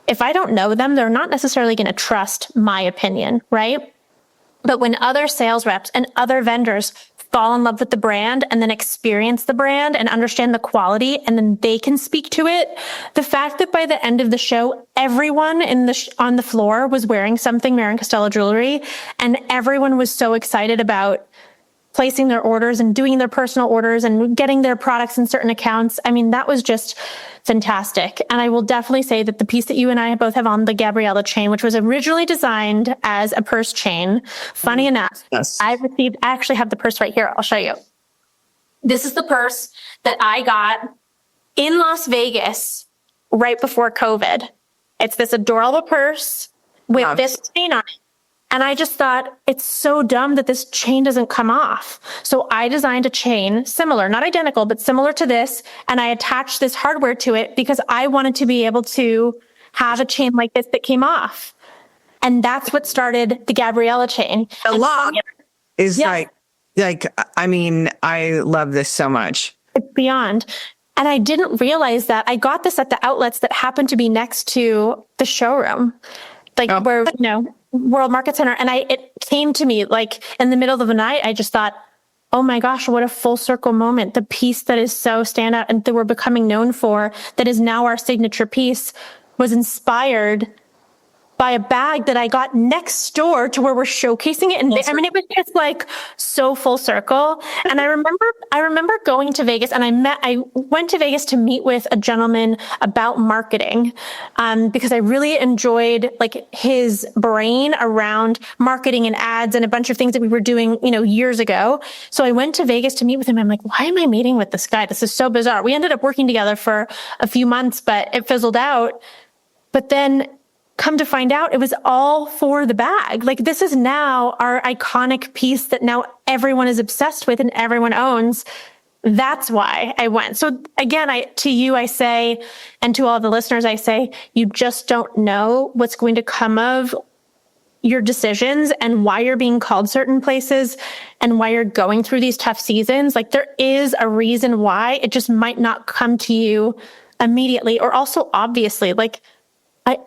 if I don't know them, they're not necessarily going to trust my opinion, right? But when other sales reps and other vendors fall in love with the brand and then experience the brand and understand the quality, and then they can speak to it, the fact that by the end of the show, everyone on the floor was wearing something Marrin Costello jewelry, and everyone was so excited about placing their orders and doing their personal orders and getting their products in certain accounts. I mean, that was just fantastic. And I will definitely say that the piece that you and I both have on, the Gabriella chain, which was originally designed as a purse chain, funny enough, Yes. I actually have the purse right here. I'll show you. This is the purse that I got in Las Vegas right before COVID. It's this adorable purse with this chain on it. And I just thought, it's so dumb that this chain doesn't come off. So I designed a chain similar, not identical, but similar to this. And I attached this hardware to it because I wanted to be able to have a chain like this that came off. And that's what started the Gabriella chain. The lock is like, I mean, I love this so much. It's beyond. And I didn't realize that I got this at the outlets that happened to be next to the showroom, where, World Market Center. And it came to me like in the middle of the night. I just thought, oh my gosh, what a full circle moment. The piece that is so standout and that we're becoming known for, that is now our signature piece, was inspired by a bag that I got next door to where we're showcasing it. And I mean, it was just like so full circle. And I remember going to Vegas, and I went to Vegas to meet with a gentleman about marketing, because I really enjoyed like his brain around marketing and ads and a bunch of things that we were doing, years ago. So I went to Vegas to meet with him. I'm like, why am I meeting with this guy? This is so bizarre. We ended up working together for a few months, but it fizzled out. But then come to find out, it was all for the bag. Like, this is now our iconic piece that now everyone is obsessed with and everyone owns. That's why I went. So again, to you, I say, and to all the listeners, I say, you just don't know what's going to come of your decisions and why you're being called certain places and why you're going through these tough seasons. Like, there is a reason why. It just might not come to you immediately, or also obviously, like,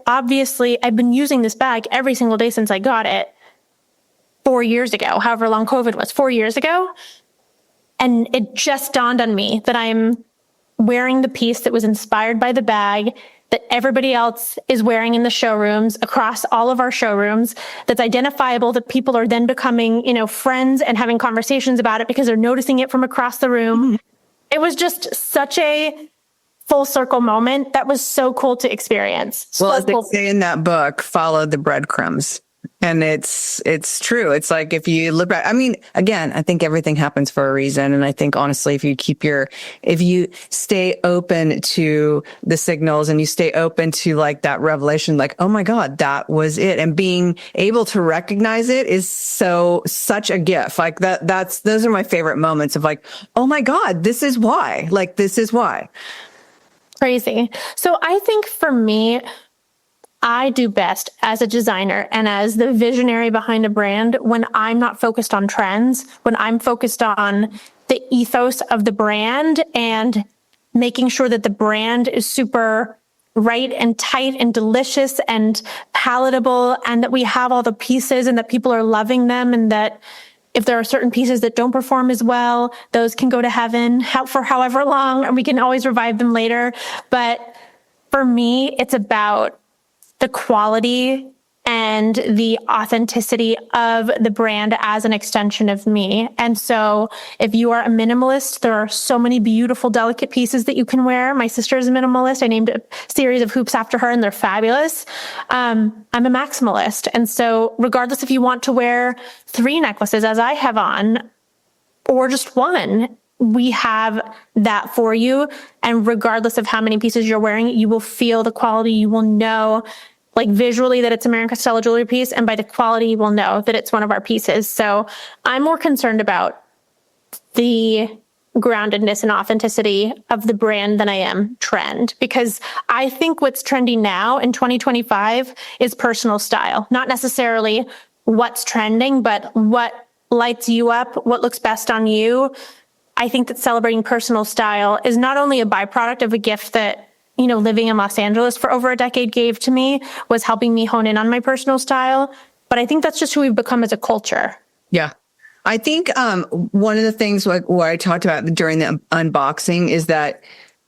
I've been using this bag every single day since I got it 4 years ago, however long COVID was, 4 years ago. And it just dawned on me that I'm wearing the piece that was inspired by the bag that everybody else is wearing in the showrooms, across all of our showrooms, that's identifiable, that people are then becoming, friends and having conversations about it because they're noticing it from across the room. Mm-hmm. It was just such a full circle moment that was so cool to experience. Well, as they say in that book, follow the breadcrumbs. And it's true. It's like, if you look back, I mean, again, I think everything happens for a reason. And I think honestly, if you stay open to the signals and you stay open to like that revelation, like, oh my God, that was it. And being able to recognize it is such a gift. Like those are my favorite moments of like, oh my God, this is why. Like, this is why. Crazy. So I think for me, I do best as a designer and as the visionary behind a brand when I'm not focused on trends, when I'm focused on the ethos of the brand and making sure that the brand is super right and tight and delicious and palatable, and that we have all the pieces and that people are loving them, and that if there are certain pieces that don't perform as well, those can go to heaven for however long, and we can always revive them later. But for me, it's about the quality and the authenticity of the brand as an extension of me. And so if you are a minimalist, there are so many beautiful, delicate pieces that you can wear. My sister is a minimalist. I named a series of hoops after her, and they're fabulous. I'm a maximalist. And so regardless if you want to wear 3 necklaces, as I have on, or just one, we have that for you. And regardless of how many pieces you're wearing, you will feel the quality. You will know like visually that it's a Marrin Costello jewelry piece, and by the quality you will know that it's one of our pieces. So I'm more concerned about the groundedness and authenticity of the brand than I am trend, because I think what's trendy now in 2025 is personal style, not necessarily what's trending, but what lights you up, what looks best on you. I think that celebrating personal style is not only a byproduct of a gift that, you know, living in Los Angeles for over a decade gave to me, was helping me hone in on my personal style, but I think that's just who we've become as a culture. Yeah. I think one of the things what I talked about during the unboxing is that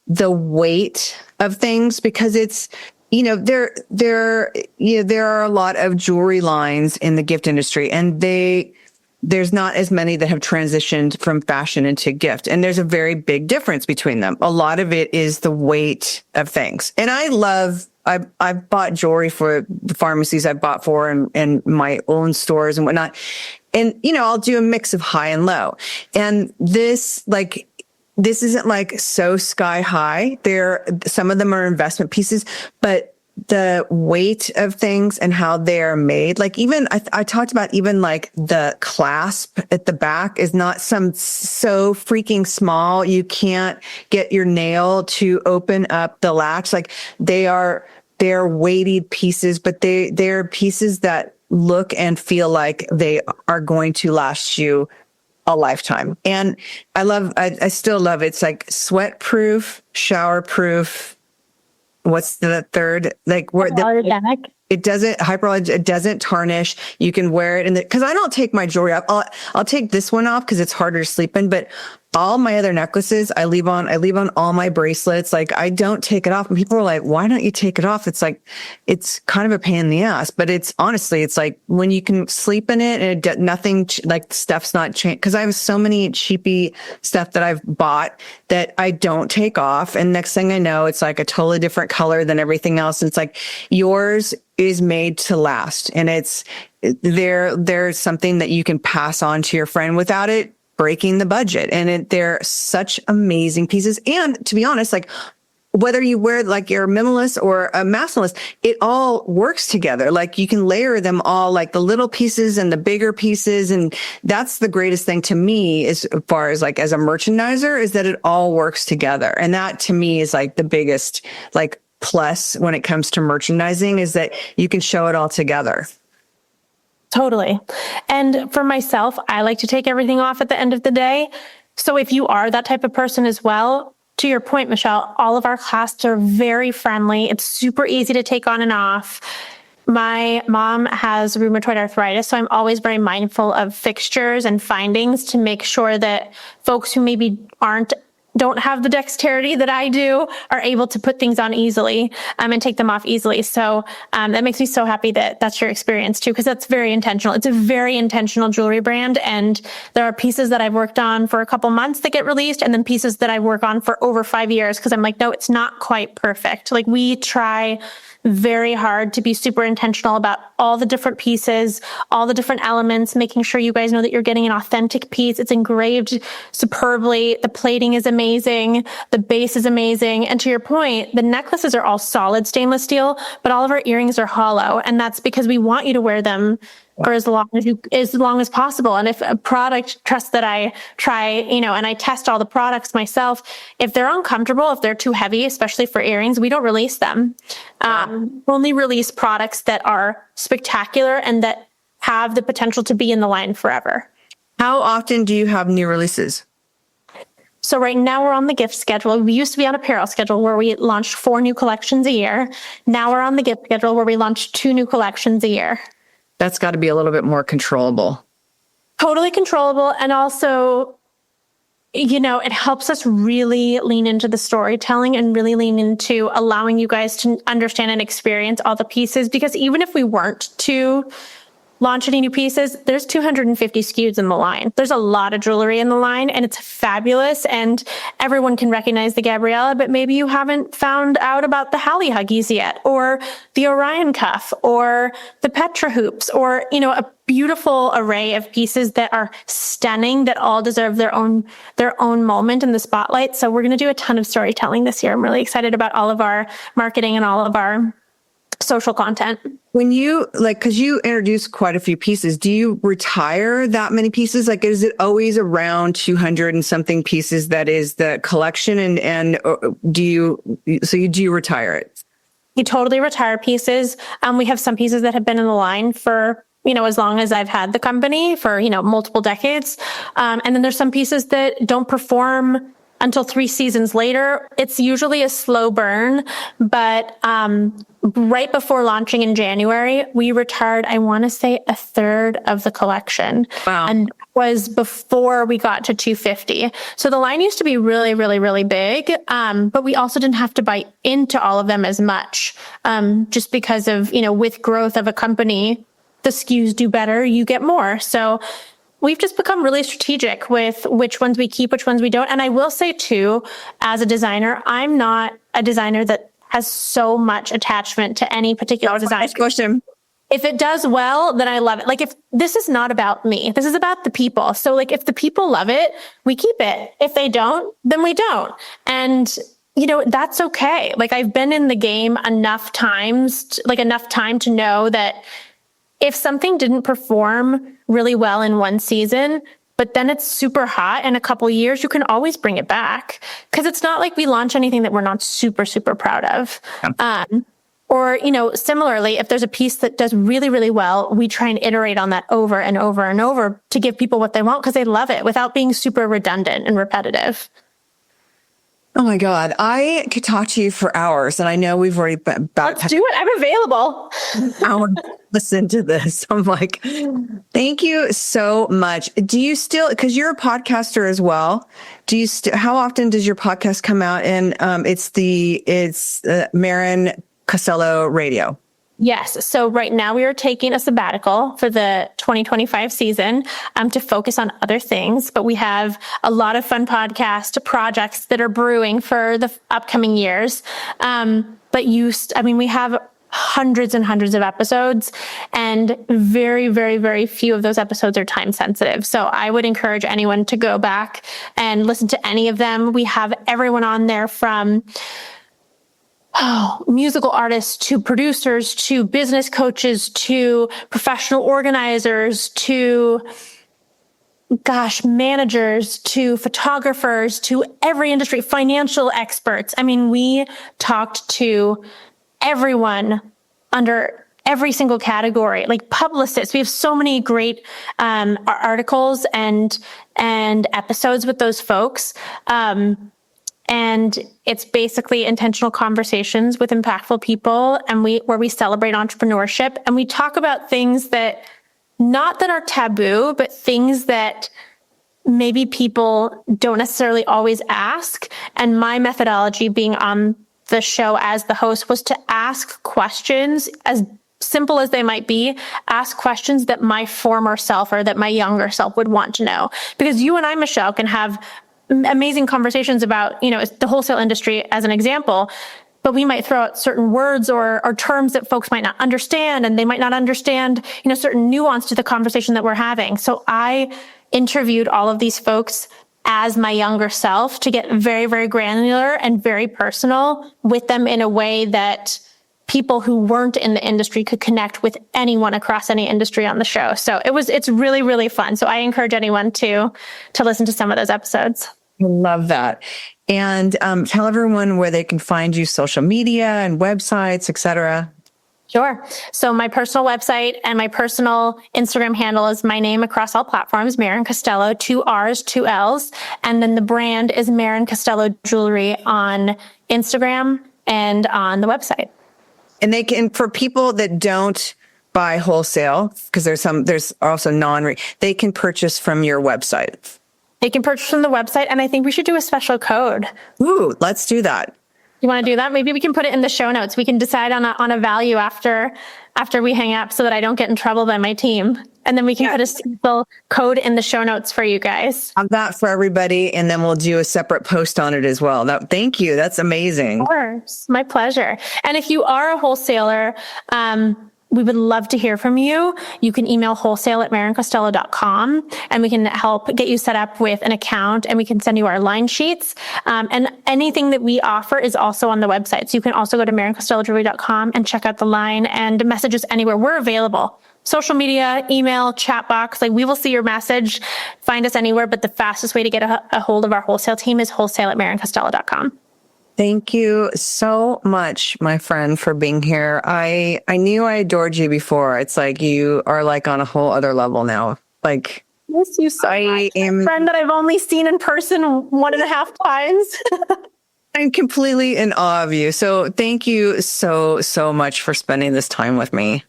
the weight of things, because it's, you know, there are a lot of jewelry lines in the gift industry, and there's not as many that have transitioned from fashion into gift. And there's a very big difference between them. A lot of it is the weight of things. And I've bought jewelry for the pharmacies I've bought for and my own stores and whatnot. And, you know, I'll do a mix of high and low. And this isn't like so sky high. Some of them are investment pieces, but the weight of things and how they're made, like even I talked about even like the clasp at the back is not so freaking small. You can't get your nail to open up the latch. Like they're weighted pieces, but they're pieces that look and feel like they are going to last you a lifetime. And I still love it. It's like sweat proof, shower proof. What's the third? Like where Hypoallergenic. It doesn't tarnish. You can wear it because I don't take my jewelry off. I'll take this one off because it's harder to sleep in, but all my other necklaces, I leave on all my bracelets. Like I don't take it off. And people are like, why don't you take it off? It's like, it's kind of a pain in the ass, but it's like when you can sleep in it and nothing like stuff's not changed. Cause I have so many cheapy stuff that I've bought that I don't take off. And next thing I know, it's like a totally different color than everything else. And it's like yours is made to last. And there's something that you can pass on to your friend without it breaking the budget. And they're such amazing pieces. And to be honest, like whether you wear like you're a minimalist or a maximalist, it all works together. Like you can layer them all, like the little pieces and the bigger pieces. And that's the greatest thing to me as far as like as a merchandiser is that it all works together. And that to me is like the biggest like plus when it comes to merchandising is that you can show it all together. Totally. And for myself, I like to take everything off at the end of the day. So if you are that type of person as well, to your point, Michelle, all of our clasps are very friendly. It's super easy to take on and off. My mom has rheumatoid arthritis, so I'm always very mindful of fixtures and findings to make sure that folks who maybe don't have the dexterity that I do are able to put things on easily and take them off easily. So that makes me so happy that that's your experience too, because that's very intentional. It's a very intentional jewelry brand. And there are pieces that I've worked on for a couple months that get released, and then pieces that I work on for over 5 years because I'm like, no, it's not quite perfect. Like we try very hard to be super intentional about all the different pieces, all the different elements, making sure you guys know that you're getting an authentic piece. It's engraved superbly. The plating is amazing. The base is amazing. And to your point, the necklaces are all solid stainless steel, but all of our earrings are hollow. And that's because we want you to wear them for as long as possible. And if a product, trust that I try, and I test all the products myself, if they're uncomfortable, if they're too heavy, especially for earrings, we don't release them. Only release products that are spectacular and that have the potential to be in the line forever. How often do you have new releases? So right now we're on the gift schedule. We used to be on apparel schedule where we launched 4 new collections a year. Now we're on the gift schedule where we launch 2 new collections a year. That's got to be a little bit more controllable. Totally controllable. And also, it helps us really lean into the storytelling and really lean into allowing you guys to understand and experience all the pieces. Because even if we weren't to launch any new pieces, there's 250 SKUs in the line. There's a lot of jewelry in the line and it's fabulous and everyone can recognize the Gabriella, but maybe you haven't found out about the Hallie Huggies yet, or the Orion cuff, or the Petra hoops, or, a beautiful array of pieces that are stunning, that all deserve their own moment in the spotlight. So we're going to do a ton of storytelling this year. I'm really excited about all of our marketing and all of our social content. When you because you introduce quite a few pieces, do you retire that many pieces? Like, is it always around 200 and something pieces that is the collection? And do you retire it? You totally retire pieces. We have some pieces that have been in the line for, as long as I've had the company, for, multiple decades. And then there's some pieces that don't perform until 3 seasons later. It's usually a slow burn, but right before launching in January, we retired, I want to say, a third of the collection. Wow. And that was before we got to 250. So the line used to be really, really, really big, but we also didn't have to buy into all of them as much, just because of, with growth of a company, the SKUs do better, you get more. So we've just become really strategic with which ones we keep, which ones we don't. And I will say too, as a designer, I'm not a designer that has so much attachment to any particular design. Question. If it does well, then I love it. Like, if this is not about me, this is about the people. So like, if the people love it, we keep it. If they don't, then we don't. And that's okay. Like, I've been in the game enough time to know that if something didn't perform really well in one season, but then it's super hot in a couple years, you can always bring it back. Because it's not like we launch anything that we're not super, super proud of. Or, similarly, if there's a piece that does really, really well, we try and iterate on that over and over and over to give people what they want because they love it without being super redundant and repetitive. Oh my God. I could talk to you for hours, and I know we've already been about. Let's do it. I'm available. I want to listen to this. I'm like, thank you so much. Do you still, because you're a podcaster as well, how often does your podcast come out? And it's Marrin Costello Radio. Yes. So right now we are taking a sabbatical for the 2025 season to focus on other things, but we have a lot of fun podcast projects that are brewing for the upcoming years. But we have hundreds and hundreds of episodes, and very, very, very few of those episodes are time sensitive. So I would encourage anyone to go back and listen to any of them. We have everyone on there from musical artists to producers to business coaches to professional organizers to managers to photographers to every industry, financial experts. I mean, we talked to everyone under every single category, like publicists. We have so many great articles and episodes with those folks. And it's basically intentional conversations with impactful people, and where we celebrate entrepreneurship, and we talk about things that are taboo, but things that maybe people don't necessarily always ask. And my methodology being on the show as the host was to ask questions, as simple as they might be, ask questions that my former self or that my younger self would want to know. Because you and I, Michelle, can have amazing conversations about, the wholesale industry as an example, but we might throw out certain words or terms that folks might not understand, and they might not understand, certain nuance to the conversation that we're having. So I interviewed all of these folks as my younger self to get very, very granular and very personal with them in a way that people who weren't in the industry could connect with anyone across any industry on the show. So it's really, really fun. So I encourage anyone to listen to some of those episodes. I love that. And tell everyone where they can find you, social media and websites, etc. Sure. So my personal website and my personal Instagram handle is my name across all platforms, Marrin Costello, 2 R's, 2 L's. And then the brand is Marrin Costello Jewelry on Instagram and on the website. And they can, for people that don't buy wholesale, because there's also they can purchase from your website. They can purchase from the website, and I think we should do a special code. Ooh, let's do that. You want to do that? Maybe we can put it in the show notes. We can decide on a value after we hang up, so that I don't get in trouble by my team. And then we can put a simple code in the show notes for you guys. Have that for everybody, and then we'll do a separate post on it as well. Thank you. That's amazing. Of course. My pleasure. And if you are a wholesaler, we would love to hear from you. You can email wholesale@marrincostello.com and we can help get you set up with an account, and we can send you our line sheets. And anything that we offer is also on the website. So you can also go to marrincostellojewelry.com and check out the line and message us anywhere. We're available. Social media, email, chat box, like we will see your message, find us anywhere. But the fastest way to get a hold of our wholesale team is wholesale@marrincostello.com. Thank you so much, my friend, for being here. I knew I adored you before. It's like you are like on a whole other level now. Like, Miss you so I much. am A friend that I've only seen in person 1.5 times. I'm completely in awe of you. So thank you so much for spending this time with me.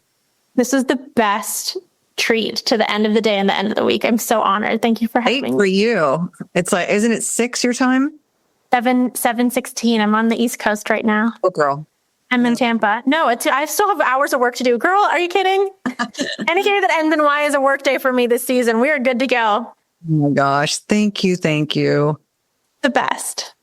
This is the best treat to the end of the day and the end of the week. I'm so honored. Thank you for having me. For you. It's like, isn't it 6 your time? 7:16. I'm on the East Coast right now. Oh, girl. I'm in Tampa. No, I still have hours of work to do. Girl, are you kidding? Any day that ends in Y is a work day for me this season. We are good to go. Oh my gosh. Thank you. The best.